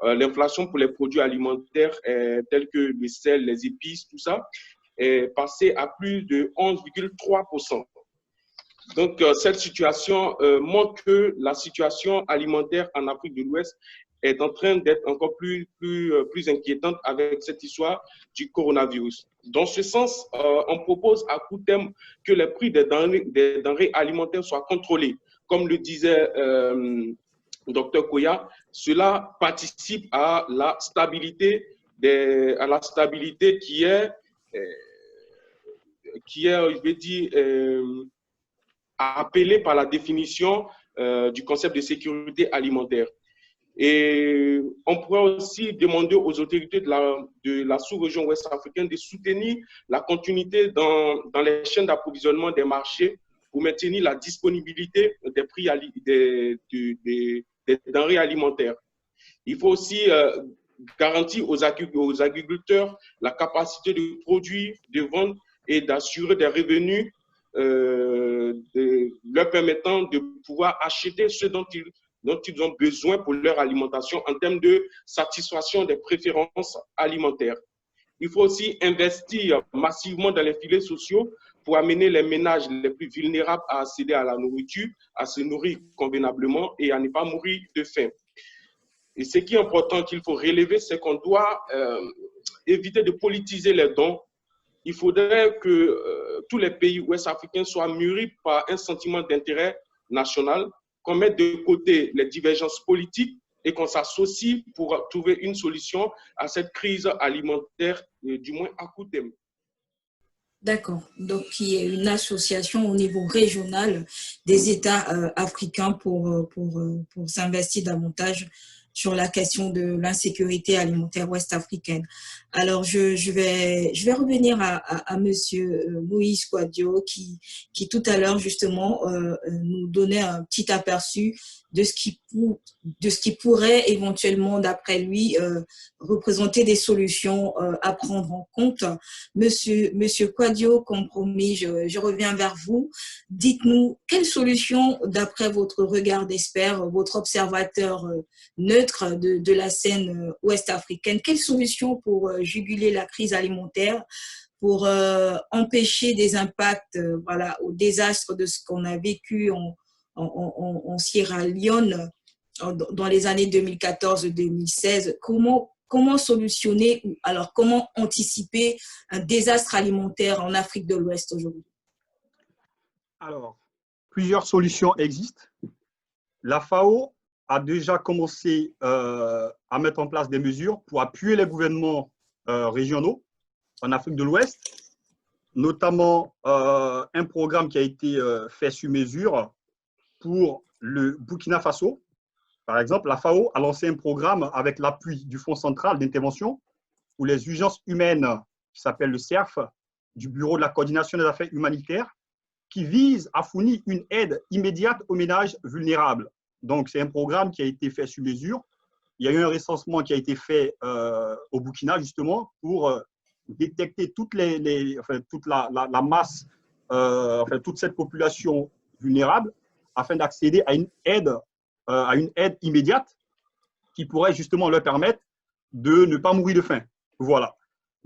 L'inflation pour les produits alimentaires tels que le sel, les épices, tout ça, est passée à plus de 11,3%. Donc, cette situation montre que la situation alimentaire en Afrique de l'Ouest est en train d'être encore plus inquiétante avec cette histoire du coronavirus. Dans ce sens, on propose à court terme que les prix des denrées alimentaires soient contrôlés. Comme le disait Dr Koya, cela participe à la stabilité qui est, je vais dire, appelée par la définition du concept de sécurité alimentaire. Et on pourrait aussi demander aux autorités de la sous-région ouest-africaine de soutenir la continuité dans les chaînes d'approvisionnement des marchés pour maintenir la disponibilité des prix des denrées alimentaires. Il faut aussi garantir aux agriculteurs la capacité de produire, de vendre et d'assurer des revenus leur permettant de pouvoir acheter ce dont ils ont besoin pour leur alimentation en termes de satisfaction des préférences alimentaires. Il faut aussi investir massivement dans les filets sociaux pour amener les ménages les plus vulnérables à accéder à la nourriture, à se nourrir convenablement et à ne pas mourir de faim. Et ce qui est important qu'il faut relever, c'est qu'on doit éviter de politiser les dons. Il faudrait que tous les pays ouest-africains soient mûris par un sentiment d'intérêt national, qu'on mette de côté les divergences politiques et qu'on s'associe pour trouver une solution à cette crise alimentaire, du moins à court terme. D'accord. Donc, il y a une association au niveau régional des États africains pour s'investir davantage sur la question de l'insécurité alimentaire ouest-africaine. Alors, je vais revenir à Monsieur Moïse Kwadjo qui tout à l'heure, justement, nous donnait un petit aperçu de ce qui pourrait éventuellement, d'après lui, représenter des solutions à prendre en compte. Monsieur Kwadjo, comme promis, je reviens vers vous. Dites-nous, quelles solutions, d'après votre regard d'expert, votre observateur neutre de la scène ouest-africaine, quelles solutions pour juguler la crise alimentaire pour empêcher des impacts voilà, au désastre de ce qu'on a vécu en Sierra Leone dans les années 2014-2016. Comment solutionner ou alors comment anticiper un désastre alimentaire en Afrique de l'Ouest aujourd'hui? Alors, plusieurs solutions existent. La FAO a déjà commencé à mettre en place des mesures pour appuyer les gouvernements régionaux en Afrique de l'Ouest, notamment un programme qui a été fait sur mesure pour le Burkina Faso. Par exemple, la FAO a lancé un programme avec l'appui du Fonds central d'intervention pour les urgences humaines, qui s'appelle le CERF, du Bureau de la coordination des affaires humanitaires, qui vise à fournir une aide immédiate aux ménages vulnérables. Donc, c'est un programme qui a été fait sur mesure. Il y a eu un recensement qui a été fait au Burkina, justement, pour détecter toute la masse, toute cette population vulnérable, afin d'accéder à une aide immédiate qui pourrait justement leur permettre de ne pas mourir de faim. Voilà.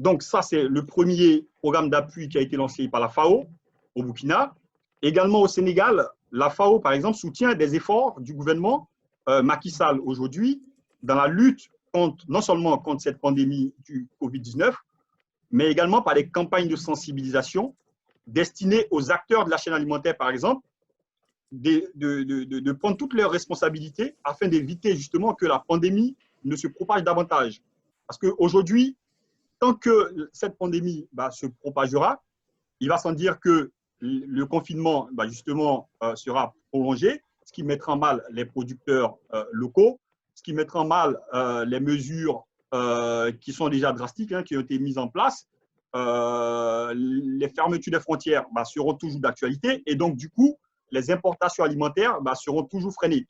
Donc, ça, c'est le premier programme d'appui qui a été lancé par la FAO au Burkina. Également au Sénégal, la FAO, par exemple, soutient des efforts du gouvernement Macky Sall aujourd'hui dans la lutte non seulement contre cette pandémie du Covid-19, mais également par des campagnes de sensibilisation destinées aux acteurs de la chaîne alimentaire, par exemple, de prendre toutes leurs responsabilités afin d'éviter justement que la pandémie ne se propage davantage. Parce qu'aujourd'hui, tant que cette pandémie se propagera, il va sans dire que le confinement justement sera prolongé, ce qui mettra en mal les producteurs locaux, ce qui mettra en mal les mesures qui sont déjà drastiques, qui ont été mises en place. Les fermetures des frontières seront toujours d'actualité et donc du coup, les importations alimentaires seront toujours freinées.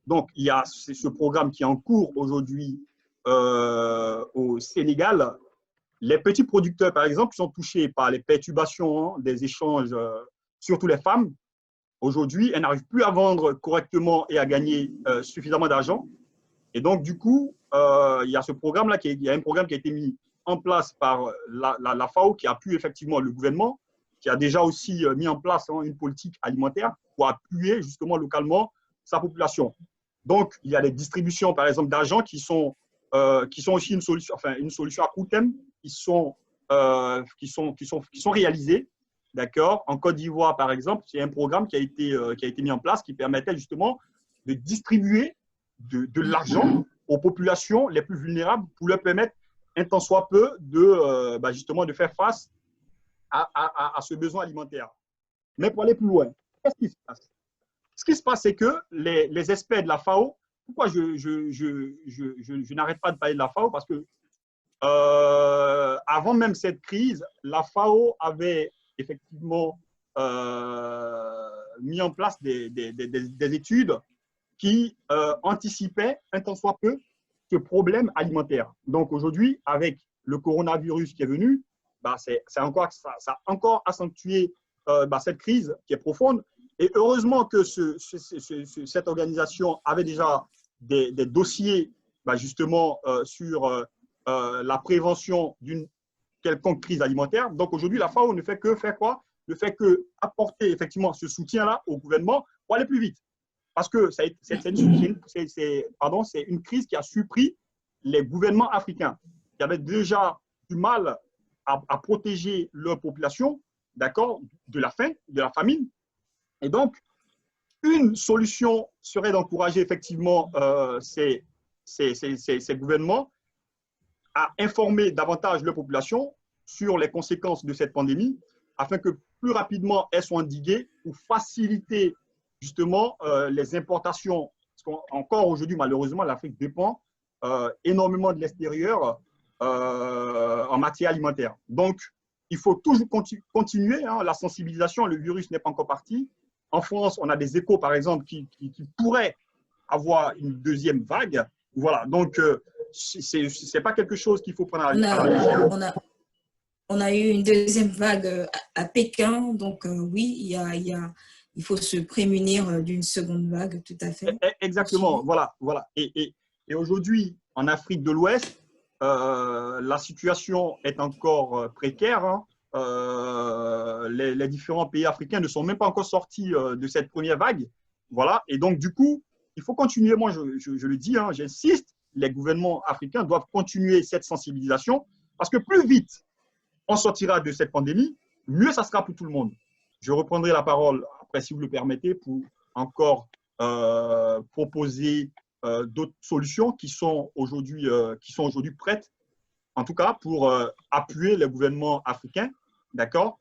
Donc, il y a ce programme qui est en cours aujourd'hui au Sénégal. Les petits producteurs, par exemple, qui sont touchés par les perturbations des échanges, surtout les femmes, aujourd'hui, elles n'arrivent plus à vendre correctement et à gagner suffisamment d'argent. Et donc, du coup, il y a ce programme-là, il y a un programme qui a été mis en place par la FAO, qui appuie effectivement le gouvernement, qui a déjà aussi mis en place une politique alimentaire pour appuyer justement localement sa population. Donc, il y a des distributions, par exemple, d'argent qui sont aussi une solution à court terme, qui sont réalisées. D'accord. En Côte d'Ivoire, par exemple, c'est un programme qui a été mis en place qui permettait justement de distribuer de l'argent aux populations les plus vulnérables pour leur permettre, un tant soit peu, justement de faire face à ce besoin alimentaire. Mais pour aller plus loin, qu'est-ce qui se passe? Ce qui se passe, c'est que les experts de la FAO, pourquoi je n'arrête pas de parler de la FAO? Parce que avant même cette crise, la FAO avait effectivement mis en place des études qui anticipaient un tant soit peu ce problème alimentaire. Donc aujourd'hui, avec le coronavirus qui est venu, ça a encore accentué cette crise qui est profonde. Et heureusement que cette organisation avait déjà des dossiers justement sur la prévention d'une quelconque crise alimentaire. Donc aujourd'hui, la FAO ne fait que faire quoi? Ne fait que apporter effectivement ce soutien-là au gouvernement pour aller plus vite. Parce que c'est une crise qui a surpris les gouvernements africains qui avaient déjà du mal à protéger leur population, d'accord, de la faim, de la famine. Et donc, une solution serait d'encourager effectivement ces gouvernements à informer davantage leur population sur les conséquences de cette pandémie afin que plus rapidement elles soient endiguées pour faciliter justement les importations. Parce qu'encore aujourd'hui, malheureusement, l'Afrique dépend énormément de l'extérieur en matière alimentaire. Donc, il faut toujours continuer la sensibilisation. Le virus n'est pas encore parti. En France, on a des échos, par exemple, qui pourraient avoir une deuxième vague. Voilà, donc ce n'est pas quelque chose qu'il faut prendre à la légère. On a eu une deuxième vague à Pékin, donc oui, il faut se prémunir d'une seconde vague, tout à fait. Exactement, voilà. Et aujourd'hui, en Afrique de l'Ouest, la situation est encore précaire. les différents pays africains ne sont même pas encore sortis de cette première vague. Voilà. Et donc, du coup, il faut continuer. Moi, je le dis, hein, j'insiste, les gouvernements africains doivent continuer cette sensibilisation parce que plus vite on sortira de cette pandémie, mieux ça sera pour tout le monde. Je reprendrai la parole après, si vous le permettez, pour encore proposer d'autres solutions qui sont aujourd'hui prêtes, en tout cas pour appuyer les gouvernements africains, d'accord,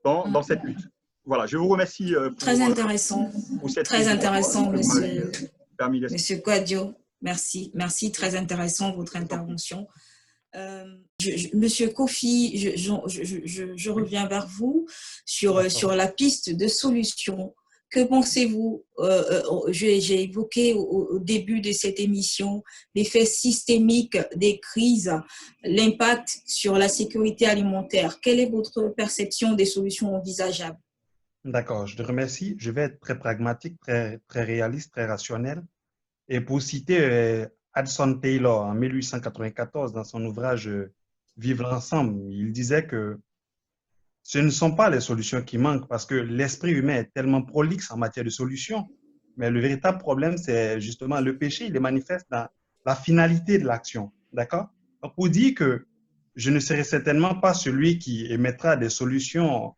dans cette lutte. Voilà, je vous remercie Très intéressant. pour cette Très intéressant, monsieur Kouadio. Merci, merci, très intéressant votre intervention. Monsieur Kofi, je reviens vers vous sur la piste de solution. Que pensez-vous? J'ai évoqué au début de cette émission l'effet systémique des crises, l'impact sur la sécurité alimentaire. Quelle est votre perception des solutions envisageables? D'accord, je te remercie. Je vais être très pragmatique, très réaliste, très rationnel. Et pour citer Hudson Taylor en 1894 dans son ouvrage Vivre ensemble, il disait que ce ne sont pas les solutions qui manquent parce que l'esprit humain est tellement prolixe en matière de solutions. Mais le véritable problème, c'est justement le péché. Il est manifeste dans la finalité de l'action. D'accord? Donc, pour dire que je ne serai certainement pas celui qui émettra des solutions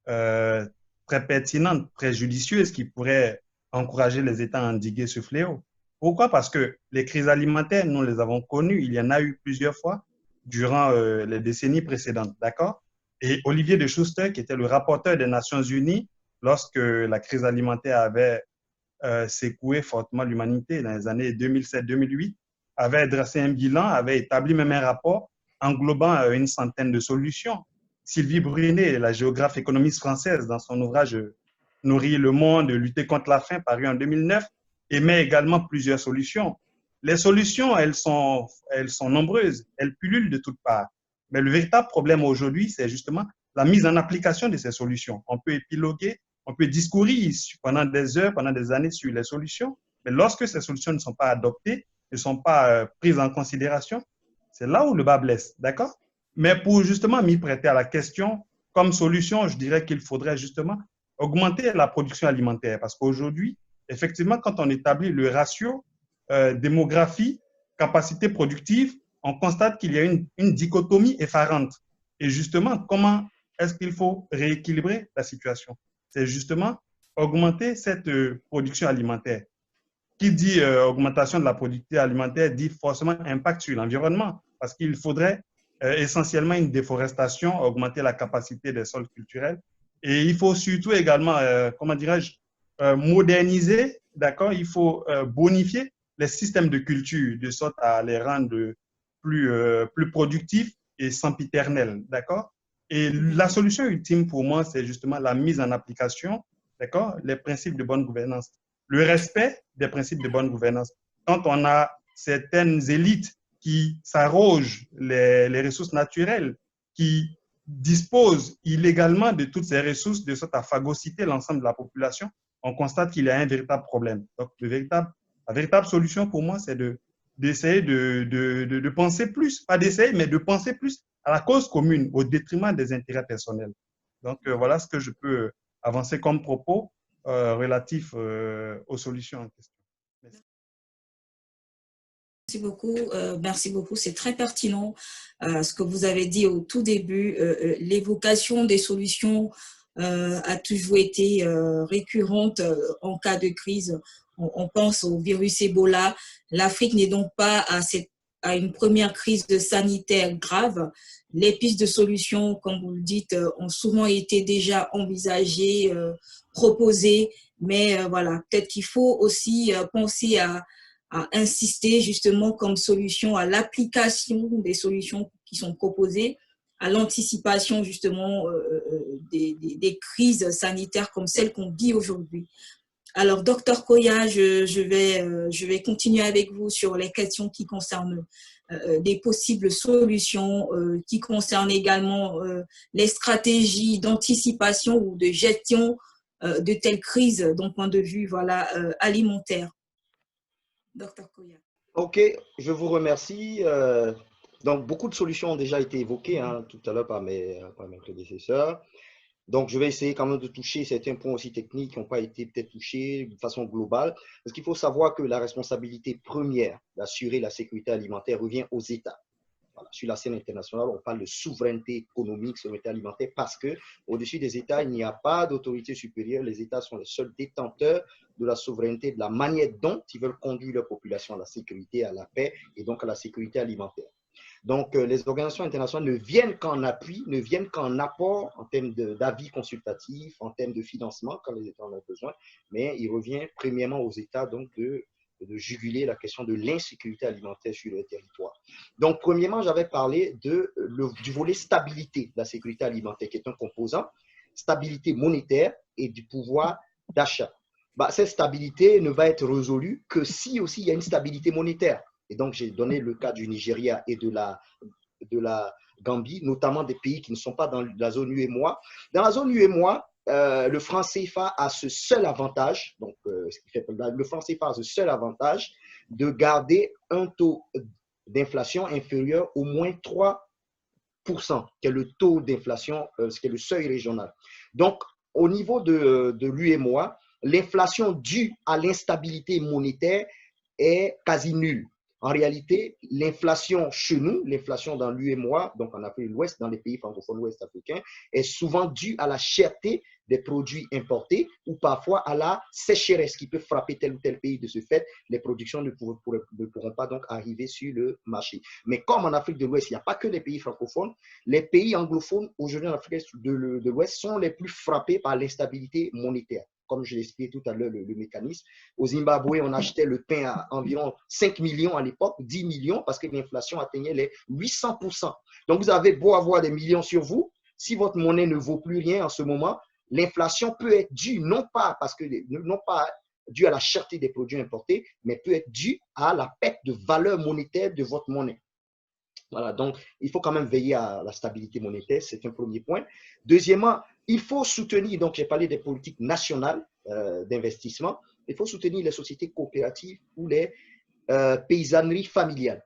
très pertinentes, très judicieuses qui pourraient encourager les États à endiguer ce fléau. Pourquoi? Parce que les crises alimentaires, nous les avons connues. Il y en a eu plusieurs fois durant les décennies précédentes. D'accord? Et Olivier de Schuster, qui était le rapporteur des Nations Unies lorsque la crise alimentaire avait secoué fortement l'humanité dans les années 2007-2008, avait dressé un bilan, avait établi même un rapport englobant une centaine de solutions. Sylvie Brunet, la géographe économiste française, dans son ouvrage Nourrir le monde, lutter contre la faim, paru en 2009, émet également plusieurs solutions. Les solutions, elles sont nombreuses, elles pullulent de toutes parts. Mais le véritable problème aujourd'hui, c'est justement la mise en application de ces solutions. On peut épiloguer, on peut discourir pendant des heures, pendant des années sur les solutions, mais lorsque ces solutions ne sont pas adoptées, ne sont pas prises en considération, c'est là où le bas blesse, d'accord? Mais pour justement m'y prêter à la question, comme solution, je dirais qu'il faudrait justement augmenter la production alimentaire parce qu'aujourd'hui, effectivement, quand on établit le ratio démographie, capacité productive, on constate qu'il y a une dichotomie effarante. Et justement, comment est-ce qu'il faut rééquilibrer la situation? C'est justement augmenter cette production alimentaire. Qui dit augmentation de la productivité alimentaire dit forcément impact sur l'environnement parce qu'il faudrait essentiellement une déforestation, augmenter la capacité des sols culturels. Et il faut surtout également, comment dirais-je, moderniser, d'accord? Il faut bonifier les systèmes de culture de sorte à les rendre plus productifs et sempiternels, d'accord? Et la solution ultime pour moi, c'est justement la mise en application, d'accord? Les principes de bonne gouvernance. Le respect des principes de bonne gouvernance. Quand on a certaines élites qui s'arrogent les ressources naturelles, qui disposent illégalement de toutes ces ressources de sorte à phagocyter l'ensemble de la population, on constate qu'il y a un véritable problème. Donc, la véritable solution pour moi, c'est d'essayer de penser plus, pas d'essayer, mais de penser plus à la cause commune au détriment des intérêts personnels. Donc, voilà ce que je peux avancer comme propos relatif aux solutions en question. Merci. Merci beaucoup, c'est très pertinent ce que vous avez dit au tout début. L'évocation des solutions a toujours été récurrente en cas de crise. On pense au virus Ebola. L'Afrique n'est donc pas à une première crise sanitaire grave. Les pistes de solutions, comme vous le dites, ont souvent été déjà envisagées, proposées, mais voilà, peut-être qu'il faut aussi penser à insister justement comme solution à l'application des solutions qui sont proposées, à l'anticipation justement des crises sanitaires comme celles qu'on vit aujourd'hui. Alors, Dr Koya, je vais continuer avec vous sur les questions qui concernent des possibles solutions, qui concernent également les stratégies d'anticipation ou de gestion de telles crises d'un point de vue voilà, alimentaire. Dr Koya. Ok, je vous remercie Donc, beaucoup de solutions ont déjà été évoquées tout à l'heure par mes prédécesseurs. Donc, je vais essayer quand même de toucher certains points aussi techniques qui n'ont pas été peut-être touchés de façon globale. Parce qu'il faut savoir que la responsabilité première d'assurer la sécurité alimentaire revient aux États. Voilà. Sur la scène internationale, on parle de souveraineté économique, souveraineté alimentaire, parce qu'au-dessus des États, il n'y a pas d'autorité supérieure. Les États sont les seuls détenteurs de la souveraineté, de la manière dont ils veulent conduire leur population à la sécurité, à la paix et donc à la sécurité alimentaire. Donc, les organisations internationales ne viennent qu'en appui, ne viennent qu'en apport en termes d'avis consultatifs, en termes de financement quand les États en ont besoin, mais il revient premièrement aux États donc de juguler la question de l'insécurité alimentaire sur le territoire. Donc, premièrement, j'avais parlé du volet stabilité de la sécurité alimentaire, qui est un composant, stabilité monétaire et du pouvoir d'achat. Cette stabilité ne va être résolue que si aussi il y a une stabilité monétaire. Et donc, j'ai donné le cas du Nigeria et de la Gambie, notamment des pays qui ne sont pas dans la zone UEMOA. Dans la zone UEMOA, le franc CFA a ce seul avantage, donc le franc CFA a ce seul avantage de garder un taux d'inflation inférieur au moins 3%, qui est le taux d'inflation, ce qui est le seuil régional. Donc, au niveau de l'UEMOA, l'inflation due à l'instabilité monétaire est quasi nulle. En réalité, l'inflation chez nous, l'inflation dans l'UEMOA, donc en Afrique de l'Ouest, dans les pays francophones ouest africains, est souvent due à la cherté des produits importés ou parfois à la sécheresse qui peut frapper tel ou tel pays. De ce fait, les productions ne pourront pas donc arriver sur le marché. Mais comme en Afrique de l'Ouest, il n'y a pas que les pays francophones, les pays anglophones aujourd'hui en Afrique de l'Ouest sont les plus frappés par l'instabilité monétaire. Comme je l'ai expliqué tout à l'heure, le mécanisme. Au Zimbabwe, on achetait le pain à environ 5 millions à l'époque, 10 millions, parce que l'inflation atteignait les 800%. Donc, vous avez beau avoir des millions sur vous, si votre monnaie ne vaut plus rien en ce moment, l'inflation peut être due, non pas due à la cherté des produits importés, mais peut être due à la perte de valeur monétaire de votre monnaie. Voilà, donc il faut quand même veiller à la stabilité monétaire, c'est un premier point. Deuxièmement, il faut soutenir, donc j'ai parlé des politiques nationales d'investissement, il faut soutenir les sociétés coopératives ou les paysanneries familiales.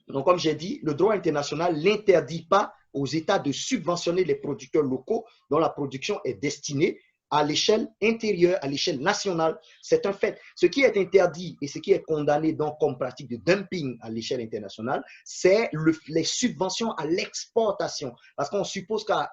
Donc comme j'ai dit, le droit international n'interdit pas aux États de subventionner les producteurs locaux dont la production est destinée à l'échelle intérieure, à l'échelle nationale. C'est un fait. Ce qui est interdit et ce qui est condamné donc comme pratique de dumping à l'échelle internationale, c'est les subventions à l'exportation. Parce qu'on suppose qu'à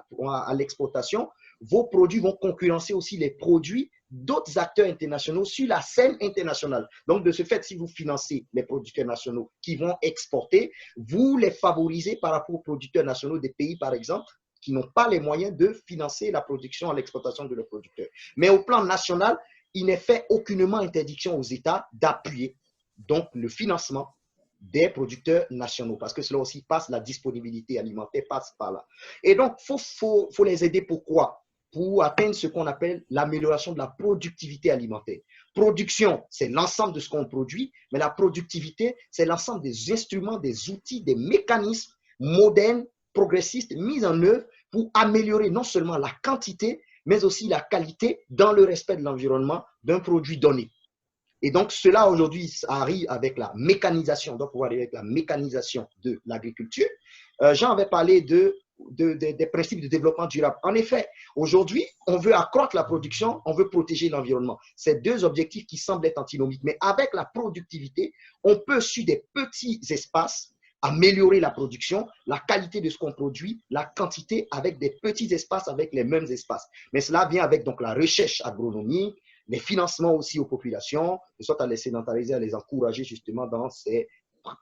l'exportation, vos produits vont concurrencer aussi les produits d'autres acteurs internationaux sur la scène internationale. Donc, de ce fait, si vous financez les producteurs nationaux qui vont exporter, vous les favorisez par rapport aux producteurs nationaux des pays, par exemple, qui n'ont pas les moyens de financer la production et l'exploitation de leurs producteurs. Mais au plan national, il n'est fait aucunement interdiction aux États d'appuyer donc le financement des producteurs nationaux, parce que cela aussi passe, la disponibilité alimentaire passe par là. Et donc, faut les aider. Pourquoi? Pour atteindre ce qu'on appelle l'amélioration de la productivité alimentaire. Production, c'est l'ensemble de ce qu'on produit, mais la productivité, c'est l'ensemble des instruments, des outils, des mécanismes modernes, progressistes, mis en œuvre pour améliorer non seulement la quantité, mais aussi la qualité dans le respect de l'environnement d'un produit donné. Et donc, cela aujourd'hui arrive avec la mécanisation, on doit pouvoir arriver avec la mécanisation de l'agriculture. Jean avait parlé des principes de développement durable. En effet, aujourd'hui, on veut accroître la production, on veut protéger l'environnement. C'est deux objectifs qui semblent être antinomiques. Mais avec la productivité, on peut, sur des petits espaces, améliorer la production, la qualité de ce qu'on produit, la quantité avec des petits espaces, avec les mêmes espaces. Mais cela vient avec donc la recherche agronomique, les financements aussi aux populations, de sorte à les sédentariser, à les encourager justement dans ces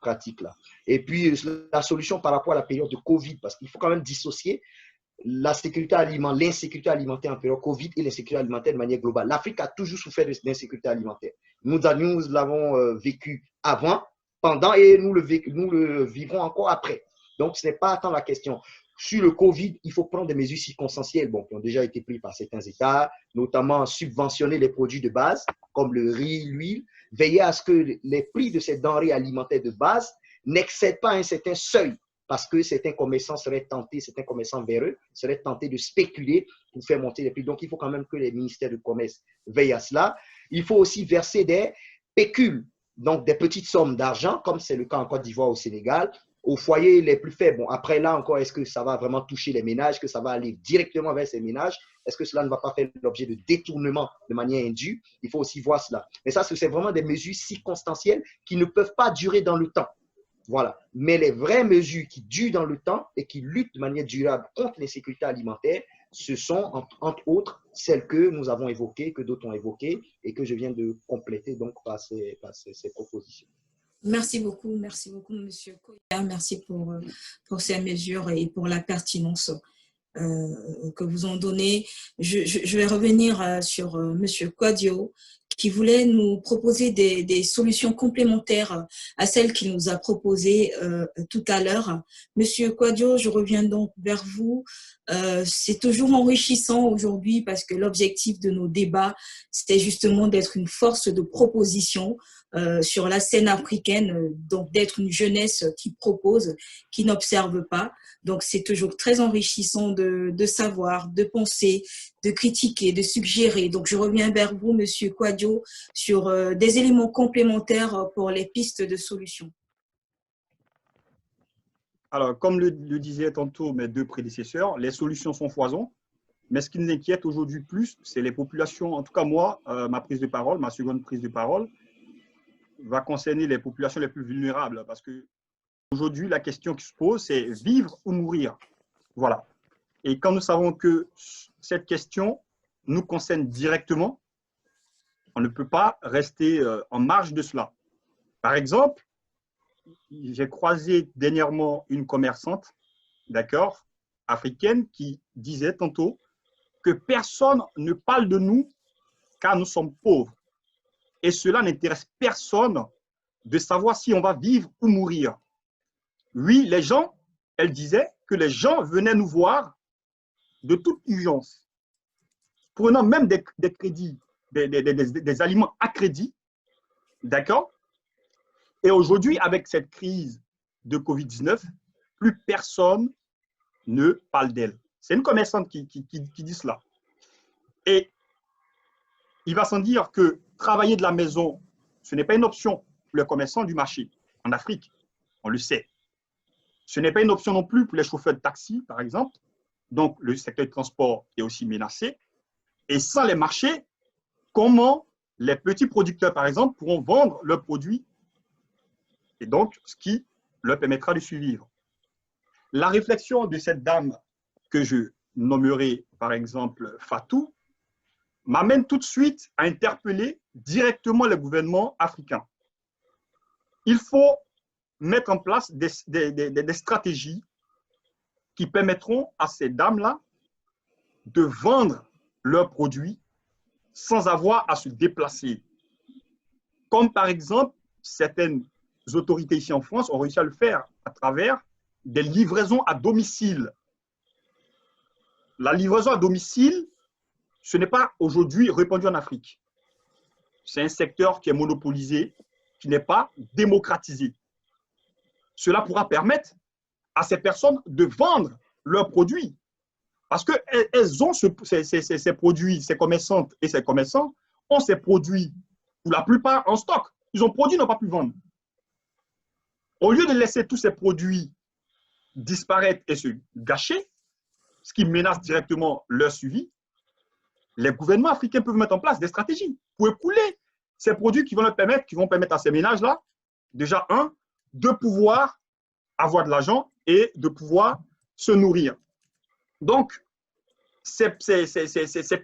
pratiques-là. Et puis, la solution par rapport à la période de Covid, parce qu'il faut quand même dissocier la sécurité alimentaire, l'insécurité alimentaire en période Covid et l'insécurité alimentaire de manière globale. L'Afrique a toujours souffert d'insécurité alimentaire. Nous l'avons vécu avant, pendant et nous le vivrons encore après. Donc, ce n'est pas tant la question. Sur le Covid, il faut prendre des mesures circonstancielles qui ont déjà été prises par certains États, notamment subventionner les produits de base, comme le riz, l'huile, veiller à ce que les prix de ces denrées alimentaires de base n'excèdent pas un certain seuil, parce que certains commerçants seraient tentés, certains commerçants véreux seraient tentés de spéculer pour faire monter les prix. Donc, il faut quand même que les ministères du commerce veillent à cela. Il faut aussi verser des pécules, donc des petites sommes d'argent, comme c'est le cas en Côte d'Ivoire, au Sénégal, aux foyers les plus faibles. Bon, après là encore, est-ce que ça va vraiment toucher les ménages, que ça va aller directement vers ces ménages? Est-ce que cela ne va pas faire l'objet de détournement de manière indue? Il faut aussi voir cela. Mais ça, c'est vraiment des mesures circonstancielles qui ne peuvent pas durer dans le temps. Voilà. Mais les vraies mesures qui durent dans le temps et qui luttent de manière durable contre l'insécurité alimentaire, ce sont entre autres celles que nous avons évoquées, que d'autres ont évoquées et que je viens de compléter donc par ces propositions. Merci beaucoup, Monsieur Koya. Merci pour ces mesures et pour la pertinence que vous en donnez. Je vais revenir sur Monsieur Quadio, qui voulait nous proposer des solutions complémentaires à celles qu'il nous a proposées tout à l'heure. Monsieur Quadio, je reviens donc vers vous. C'est toujours enrichissant aujourd'hui parce que l'objectif de nos débats, c'est justement d'être une force de proposition sur la scène africaine, donc d'être une jeunesse qui propose, qui n'observe pas. Donc, c'est toujours très enrichissant de savoir, de penser, de critiquer, de suggérer. Donc, je reviens vers vous, Monsieur Quadio, sur des éléments complémentaires pour les pistes de solutions. Alors, comme le disaient tantôt mes deux prédécesseurs, les solutions sont foison. Mais ce qui nous inquiète aujourd'hui plus, c'est les populations. En tout cas, moi, ma prise de parole, ma seconde prise de parole, va concerner les populations les plus vulnérables. Parce que aujourd'hui, la question qui se pose, c'est vivre ou mourir. Voilà. Et quand nous savons que cette question nous concerne directement, on ne peut pas rester en marge de cela. Par exemple, j'ai croisé dernièrement une commerçante, d'accord, africaine, qui disait tantôt que personne ne parle de nous car nous sommes pauvres. Et cela n'intéresse personne de savoir si on va vivre ou mourir. Oui, les gens, elle disait que les gens venaient nous voir de toute urgence, prenant même des crédits, des aliments à crédit, d'accord? Et aujourd'hui, avec cette crise de Covid-19, plus personne ne parle d'elle. C'est une commerçante qui dit cela. Et il va sans dire que travailler de la maison, ce n'est pas une option pour les commerçants du marché en Afrique, on le sait. Ce n'est pas une option non plus pour les chauffeurs de taxi, par exemple. Donc, le secteur du transport est aussi menacé. Et sans les marchés, comment les petits producteurs, par exemple, pourront vendre leurs produits et donc ce qui leur permettra de survivre. La réflexion de cette dame que je nommerai, par exemple, Fatou, m'amène tout de suite à interpeller directement les gouvernements africains. Il faut mettre en place des stratégies qui permettront à ces dames-là de vendre leurs produits sans avoir à se déplacer. Comme par exemple, certaines autorités ici en France ont réussi à le faire à travers des livraisons à domicile. La livraison à domicile, ce n'est pas aujourd'hui répandu en Afrique. C'est un secteur qui est monopolisé, qui n'est pas démocratisé. Cela pourra permettre à ces personnes de vendre leurs produits. Parce qu'elles ont ces produits, ces commerçantes et ces commerçants ont ces produits, pour la plupart, en stock. Ils ont produit, n'ont pas pu vendre. Au lieu de laisser tous ces produits disparaître et se gâcher, ce qui menace directement leur suivi, les gouvernements africains peuvent mettre en place des stratégies pour écouler ces produits qui vont permettre à ces ménages-là, déjà, de pouvoir avoir de l'argent et de pouvoir se nourrir. Donc, ces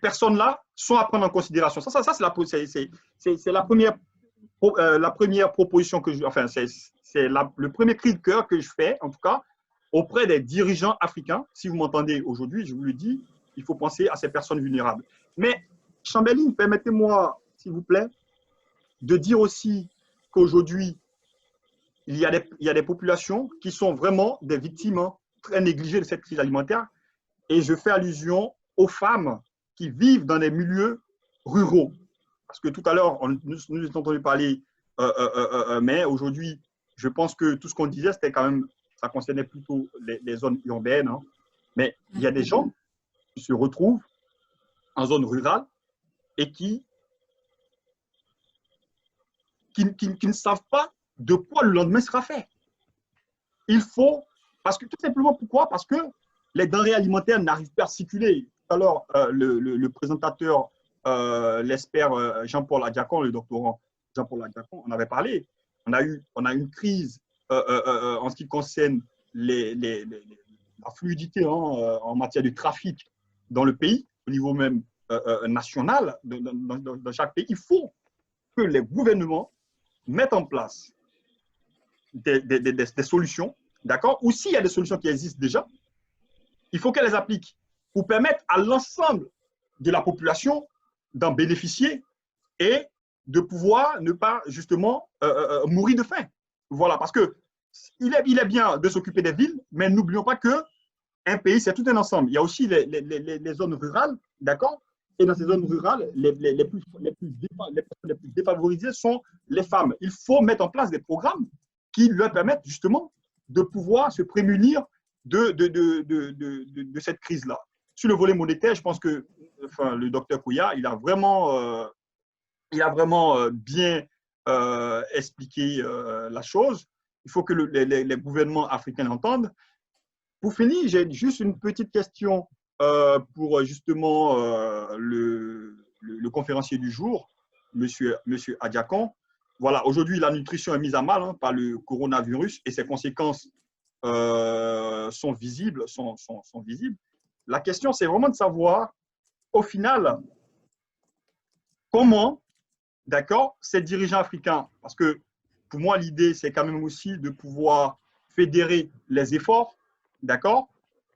personnes-là sont à prendre en considération. Ça c'est la première proposition que c'est le premier cri de cœur que je fais, en tout cas, auprès des dirigeants africains. Si vous m'entendez aujourd'hui, je vous le dis, il faut penser à ces personnes vulnérables. Mais, Chamberlain, permettez-moi, s'il vous plaît, de dire aussi qu'aujourd'hui, il y a des populations qui sont vraiment des victimes très négligées de cette crise alimentaire. Et je fais allusion aux femmes qui vivent dans des milieux ruraux. Parce que tout à l'heure, nous avons entendu parler, mais aujourd'hui, je pense que tout ce qu'on disait, c'était quand même, ça concernait plutôt les zones urbaines. Hein. Mais il y a des gens qui se retrouvent en zone rurale et qui ne savent pas de quoi le lendemain sera fait. il faut, parce que tout simplement pourquoi? Parce que les denrées alimentaires n'arrivent pas à circuler. Tout à l'heure, le présentateur, l'expert Jean-Paul Adiakon, le doctorant Jean-Paul Adiakon, on avait parlé. On a une crise en ce qui concerne la fluidité en matière de trafic dans le pays, au niveau même national, dans chaque pays. Il faut que les gouvernements mettent en place des solutions, d'accord? Ou s'il y a des solutions qui existent déjà, il faut qu'elles les appliquent pour permettre à l'ensemble de la population d'en bénéficier et de pouvoir ne pas justement mourir de faim. Voilà, parce que il est bien de s'occuper des villes, mais n'oublions pas qu'un pays, c'est tout un ensemble. Il y a aussi les zones rurales, d'accord? Et dans ces zones rurales, les plus défavorisées sont les femmes. Il faut mettre en place des programmes qui leur permettent justement de pouvoir se prémunir de cette crise-là. Sur le volet monétaire, je pense que le docteur Kouya, il a vraiment bien expliqué la chose. Il faut que les gouvernements africains l'entendent. Pour finir, j'ai juste une petite question pour justement le conférencier du jour, monsieur Adiakon. Voilà, aujourd'hui, la nutrition est mise à mal par le coronavirus et ses conséquences sont visibles. La question, c'est vraiment de savoir, au final, comment, d'accord, ces dirigeants africains, parce que pour moi, l'idée, c'est quand même aussi de pouvoir fédérer les efforts, d'accord?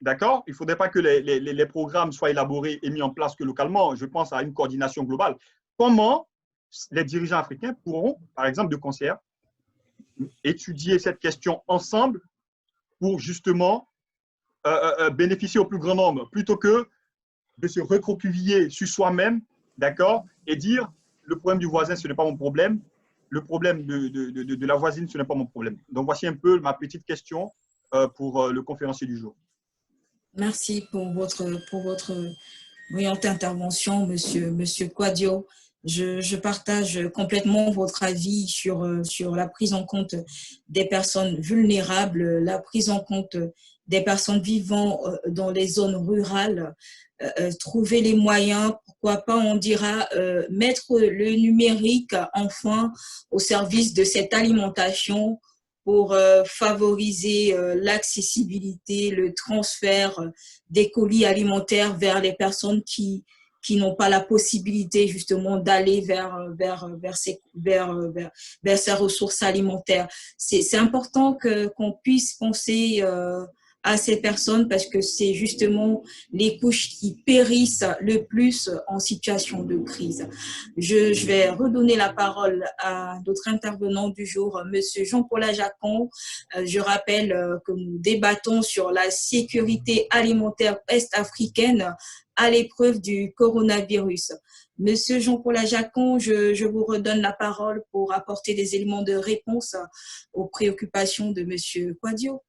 Il ne faudrait pas que les programmes soient élaborés et mis en place que localement. Je pense à une coordination globale. Comment les dirigeants africains pourront, par exemple de concert, étudier cette question ensemble pour justement bénéficier au plus grand nombre, plutôt que de se recroqueviller sur soi-même, d'accord, et dire le problème du voisin, ce n'est pas mon problème, le problème de la voisine, ce n'est pas mon problème. Donc, voici un peu ma petite question pour le conférencier du jour. Merci pour votre brillante intervention, Monsieur Kouadio. Je partage complètement votre avis sur la prise en compte des personnes vulnérables, la prise en compte des personnes vivant dans les zones rurales, trouver les moyens, pourquoi pas, on dira, mettre le numérique enfin au service de cette alimentation pour favoriser l'accessibilité, le transfert des colis alimentaires vers les personnes qui n'ont pas la possibilité justement d'aller vers ces ressources alimentaires. C'est important qu'on puisse penser à ces personnes parce que c'est justement les couches qui périssent le plus en situation de crise. Je vais redonner la parole à notre intervenant du jour, Monsieur Jean-Paul Adiakon. Je rappelle que nous débattons sur la sécurité alimentaire est-africaine à l'épreuve du coronavirus. Monsieur Jean-Paul Adiakon, je vous redonne la parole pour apporter des éléments de réponse aux préoccupations de Monsieur Kouadio.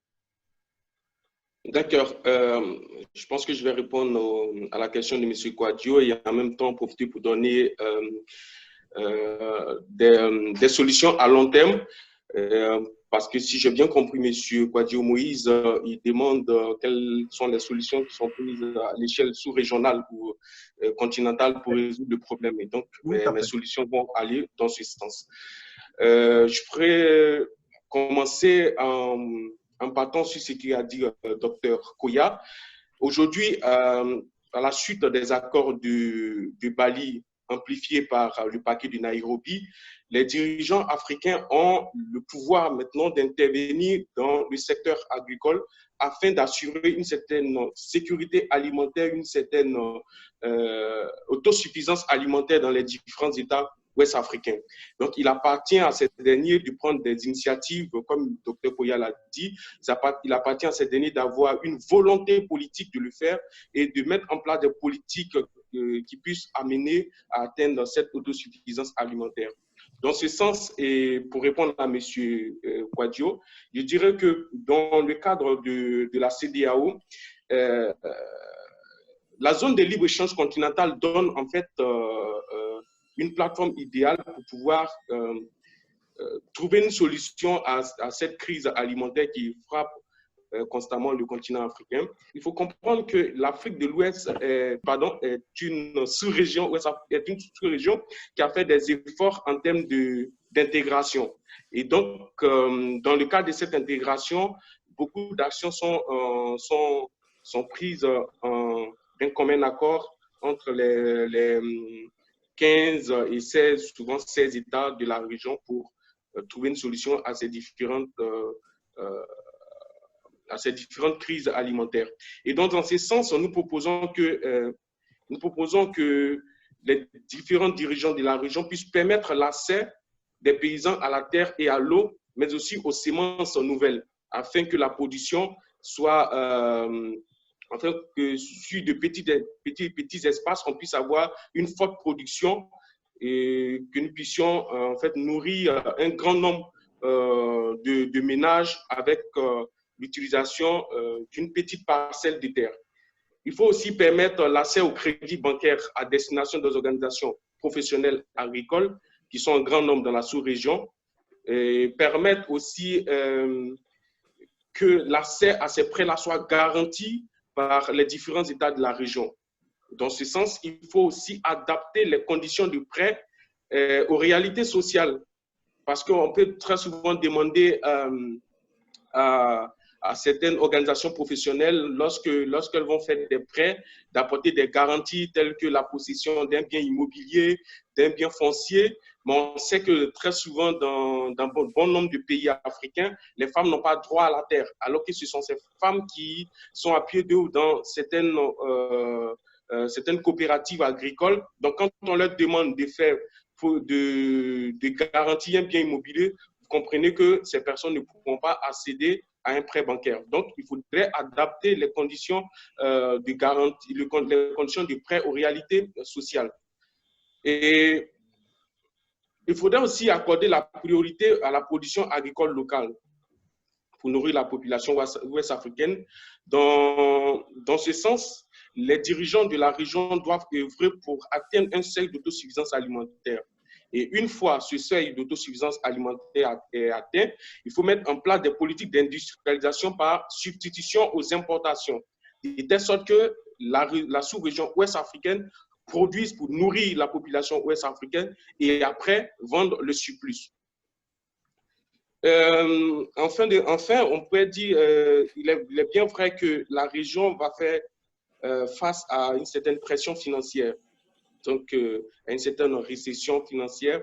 D'accord. Je pense que je vais répondre à la question de M. Kouadio et en même temps profiter pour donner des solutions à long terme. Parce que si j'ai bien compris, M. Kouadio Moïse, il demande quelles sont les solutions qui sont prises à l'échelle sous-régionale ou continentale pour résoudre le problème. Et donc, mes solutions vont aller dans ce sens. Je pourrais commencer en partant sur ce qu'a dit Dr Kouya. Aujourd'hui, à la suite des accords du Bali amplifiés par le paquet de Nairobi, les dirigeants africains ont le pouvoir maintenant d'intervenir dans le secteur agricole afin d'assurer une certaine sécurité alimentaire, une certaine autosuffisance alimentaire dans les différents États ouest-africains. Donc, il appartient à ces derniers de prendre des initiatives, comme le docteur Kouya l'a dit, il appartient à ces derniers d'avoir une volonté politique de le faire et de mettre en place des politiques qui puissent amener à atteindre cette autosuffisance alimentaire. Dans ce sens, et pour répondre à M. Kouadio, je dirais que dans le cadre de la CEDEAO, la zone de libre-échange continentale donne en fait une plateforme idéale pour pouvoir trouver une solution à cette crise alimentaire qui frappe constamment le continent africain. Il faut comprendre que l'Afrique de l'Ouest est une sous-région qui a fait des efforts en termes d'intégration. Et donc, dans le cadre de cette intégration, beaucoup d'actions sont prises d'un commun accord entre les 15 et 16, souvent 16 États de la région pour trouver une solution à ces différentes crises alimentaires. Et donc, dans ce sens, nous proposons que les différents dirigeants de la région puissent permettre l'accès des paysans à la terre et à l'eau, mais aussi aux semences nouvelles, afin que la production soit, afin que sur de petits espaces, on puisse avoir une forte production et que nous puissions en fait nourrir un grand nombre de ménages avec l'utilisation d'une petite parcelle de terre. Il faut aussi permettre l'accès au crédit bancaire à destination des organisations professionnelles agricoles qui sont en grand nombre dans la sous-région et permettre aussi que l'accès à ces prêts-là soit garanti par les différents États de la région. Dans ce sens, il faut aussi adapter les conditions de prêt aux réalités sociales parce qu'on peut très souvent demander à certaines organisations professionnelles, lorsqu'elles vont faire des prêts, d'apporter des garanties telles que la possession d'un bien immobilier, d'un bien foncier. Mais on sait que très souvent, dans bon nombre de pays africains, les femmes n'ont pas droit à la terre, alors que ce sont ces femmes qui sont à pied d'œuvre dans certaines coopératives agricoles. Donc, quand on leur demande de garantir un bien immobilier, vous comprenez que ces personnes ne pourront pas accéder à un prêt bancaire. Donc, il faudrait adapter les conditions de garantie, les conditions de prêt aux réalités sociales. Et il faudrait aussi accorder la priorité à la production agricole locale pour nourrir la population ouest-africaine. Dans ce sens, les dirigeants de la région doivent œuvrer pour atteindre un seuil d'autosuffisance alimentaire. Et une fois ce seuil d'autosuffisance alimentaire est atteint, il faut mettre en place des politiques d'industrialisation par substitution aux importations, de telle sorte que la sous-région ouest-africaine produise pour nourrir la population ouest-africaine et après vendre le surplus. Enfin, on peut dire il est bien vrai que la région va faire face à une certaine pression financière, donc à une certaine récession financière,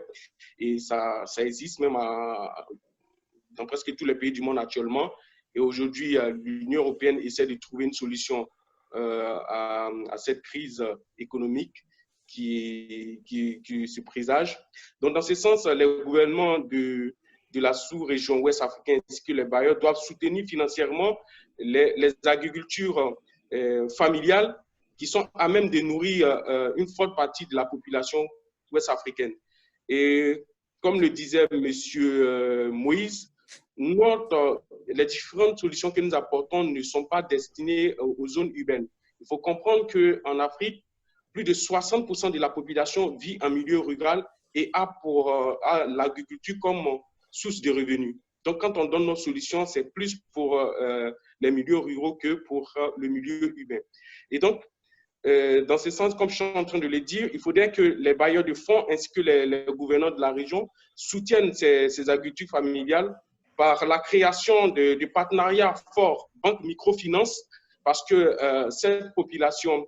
et ça existe même dans presque tous les pays du monde actuellement. Et aujourd'hui, l'Union européenne essaie de trouver une solution à cette crise économique qui se présage. Donc, dans ce sens, les gouvernements de la sous-région ouest africaine ainsi que les bailleurs doivent soutenir financièrement les agricultures familiales qui sont à même de nourrir une forte partie de la population ouest-africaine. Et comme le disait M. Moïse, les différentes solutions que nous apportons ne sont pas destinées aux zones urbaines. Il faut comprendre qu'en Afrique, plus de 60% de la population vit en milieu rural et a l'agriculture comme source de revenus. Donc, quand on donne nos solutions, c'est plus pour les milieux ruraux que pour le milieu urbain. Et donc, dans ce sens, comme je suis en train de le dire, il faudrait que les bailleurs de fonds ainsi que les gouverneurs de la région soutiennent ces agricultures familiales par la création de partenariats forts, banque microfinance, parce que cette population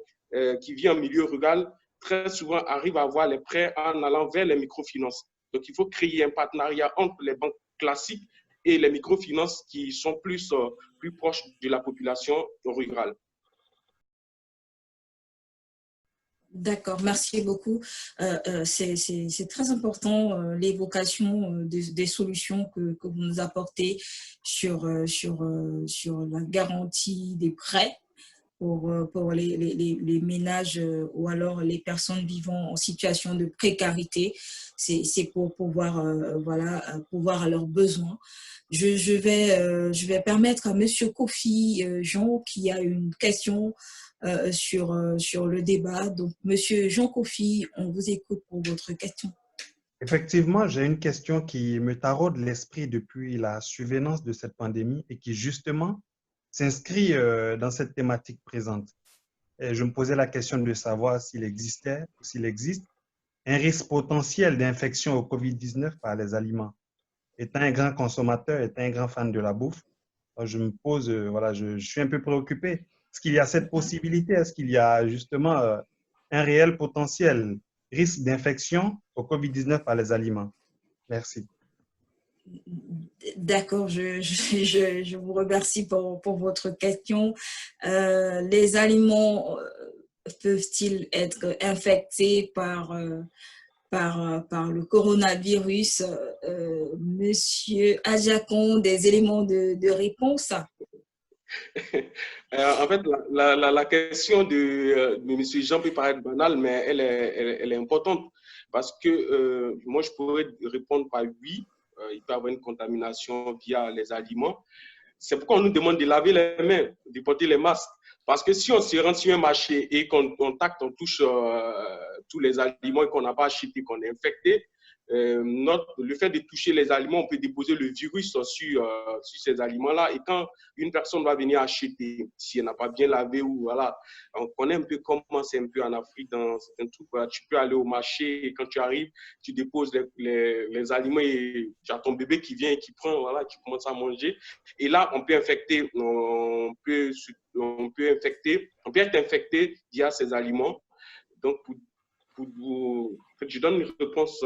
qui vit en milieu rural, très souvent arrive à avoir les prêts en allant vers les microfinances. Donc, il faut créer un partenariat entre les banques classiques et les microfinances qui sont plus proches de la population rurale. D'accord, merci beaucoup. C'est très important l'évocation des solutions que vous nous apportez sur la garantie des prêts pour les ménages ou alors les personnes vivant en situation de précarité. C'est pour pouvoir pouvoir à leurs besoins. Je vais permettre à M. Kofi Jean qui a une question sur le débat. Donc, Monsieur Jean Kofi, on vous écoute pour votre question. Effectivement, j'ai une question qui me taraude l'esprit depuis la survenance de cette pandémie et qui justement s'inscrit dans cette thématique présente. Et je me posais la question de savoir s'il existait ou s'il existe un risque potentiel d'infection au COVID-19 par les aliments. Étant un grand consommateur, étant un grand fan de la bouffe, je me pose, voilà, je suis un peu préoccupé. Est-ce qu'il y a cette possibilité? Est-ce qu'il y a justement un réel potentiel risque d'infection au COVID-19 par les aliments? Merci. D'accord, je vous remercie pour votre question. Les aliments peuvent-ils être infectés par le coronavirus? Monsieur Ajakon, des éléments de réponse? En fait, la question de M. Jean peut paraître banale, mais elle est importante parce que moi, je pourrais répondre par oui. Il peut y avoir une contamination via les aliments. C'est pourquoi on nous demande de laver les mains, de porter les masques. Parce que si on se rend sur un marché et qu'on contacte, on touche tous les aliments et qu'on n'a pas acheté, qu'on est infecté, le fait de toucher les aliments, on peut déposer le virus sur ces aliments-là. Et quand une personne va venir acheter, si elle n'a pas bien lavé ou voilà, on connaît un peu comment c'est un peu en Afrique dans certains trucs. Voilà, tu peux aller au marché et quand tu arrives, tu déposes les aliments et tu as ton bébé qui vient et qui prend, voilà, qui commence à manger. Et là, on peut infecter, on peut être infecté via ces aliments. Donc, je donne une réponse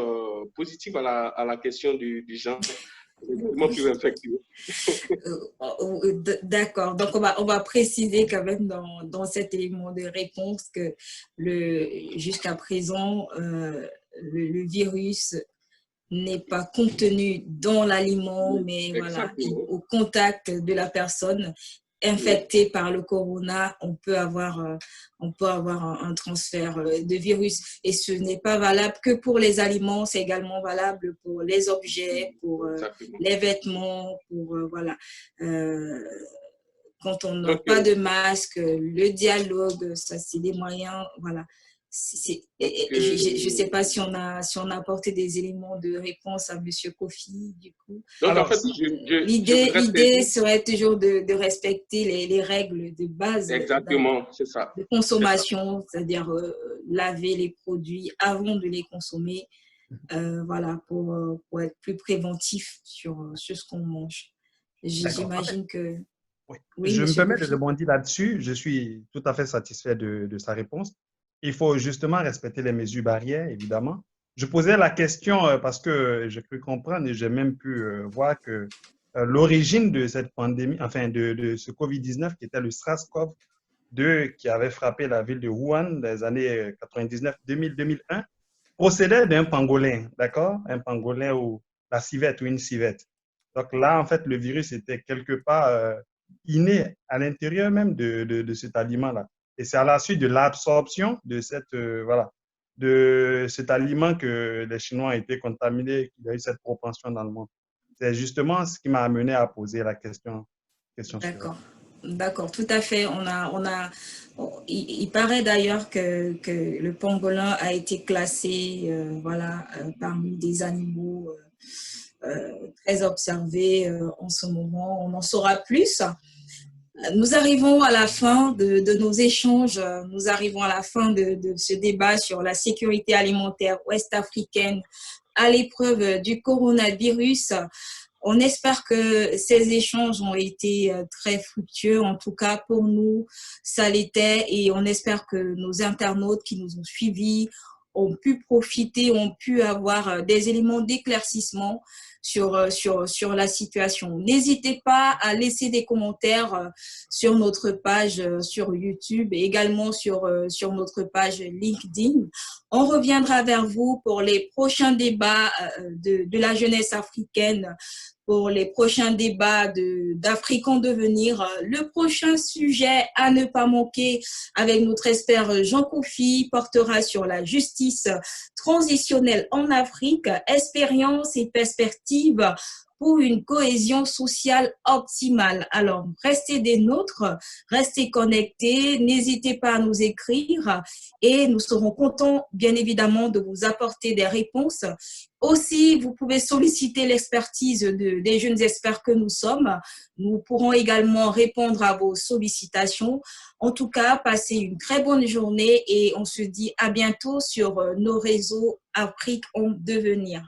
positive à la question du gens. Comment plus infecté. D'accord. Donc, on va préciser quand même dans cet élément de réponse que jusqu'à présent, le virus n'est pas contenu dans l'aliment, mais voilà, au contact de la personne infectée par le corona, on peut avoir un transfert de virus. Et ce n'est pas valable que pour les aliments, c'est également valable pour les objets, pour les vêtements, pour voilà. Quand on n'a pas de masque, le dialogue, ça c'est des moyens, voilà. Je ne sais pas si on a apporté des éléments de réponse à M. Kofi, du coup. Donc, en fait, l'idée serait toujours de respecter les règles de base de consommation, c'est-à-dire laver les produits avant de les consommer, voilà, pour être plus préventif sur ce qu'on mange. J'imagine que… Oui, je me permets de rebondir là-dessus. Je suis tout à fait satisfait de sa réponse. Il faut justement respecter les mesures barrières, évidemment. Je posais la question parce que j'ai pu comprendre et j'ai même pu voir que l'origine de cette pandémie, enfin de ce COVID-19 qui était le SARS-CoV-2 qui avait frappé la ville de Wuhan dans les années 99, 2000, 2001, procédait d'un pangolin, d'accord? Un pangolin ou la civette ou une civette. Donc là, en fait, le virus était quelque part inné à l'intérieur même de cet aliment-là. Et c'est à la suite de l'absorption de cet aliment que les Chinois ont été contaminés, qu'il y a eu cette propension dans le monde. C'est justement ce qui m'a amené à poser la question. D'accord. D'accord, tout à fait. Il paraît d'ailleurs que le pangolin a été classé parmi des animaux très observés en ce moment. On en saura plus. Nous arrivons à la fin de nos échanges, nous arrivons à la fin de ce débat sur la sécurité alimentaire ouest-africaine à l'épreuve du coronavirus. On espère que ces échanges ont été très fructueux, en tout cas pour nous, ça l'était, et on espère que nos internautes qui nous ont suivis ont pu profiter, ont pu avoir des éléments d'éclaircissement sur la situation. N'hésitez pas à laisser des commentaires sur notre page sur YouTube et également sur notre page LinkedIn. On reviendra vers vous pour les prochains débats de la jeunesse africaine, pour les prochains débats d'Afrique en devenir. Le prochain sujet à ne pas manquer avec notre expert Jean Kofi portera sur la justice transitionnelle en Afrique, expérience et perspectives pour une cohésion sociale optimale. Alors, restez des nôtres, restez connectés, n'hésitez pas à nous écrire et nous serons contents, bien évidemment, de vous apporter des réponses. Aussi, vous pouvez solliciter l'expertise des jeunes experts que nous sommes. Nous pourrons également répondre à vos sollicitations. En tout cas, passez une très bonne journée et on se dit à bientôt sur nos réseaux Afrique en devenir.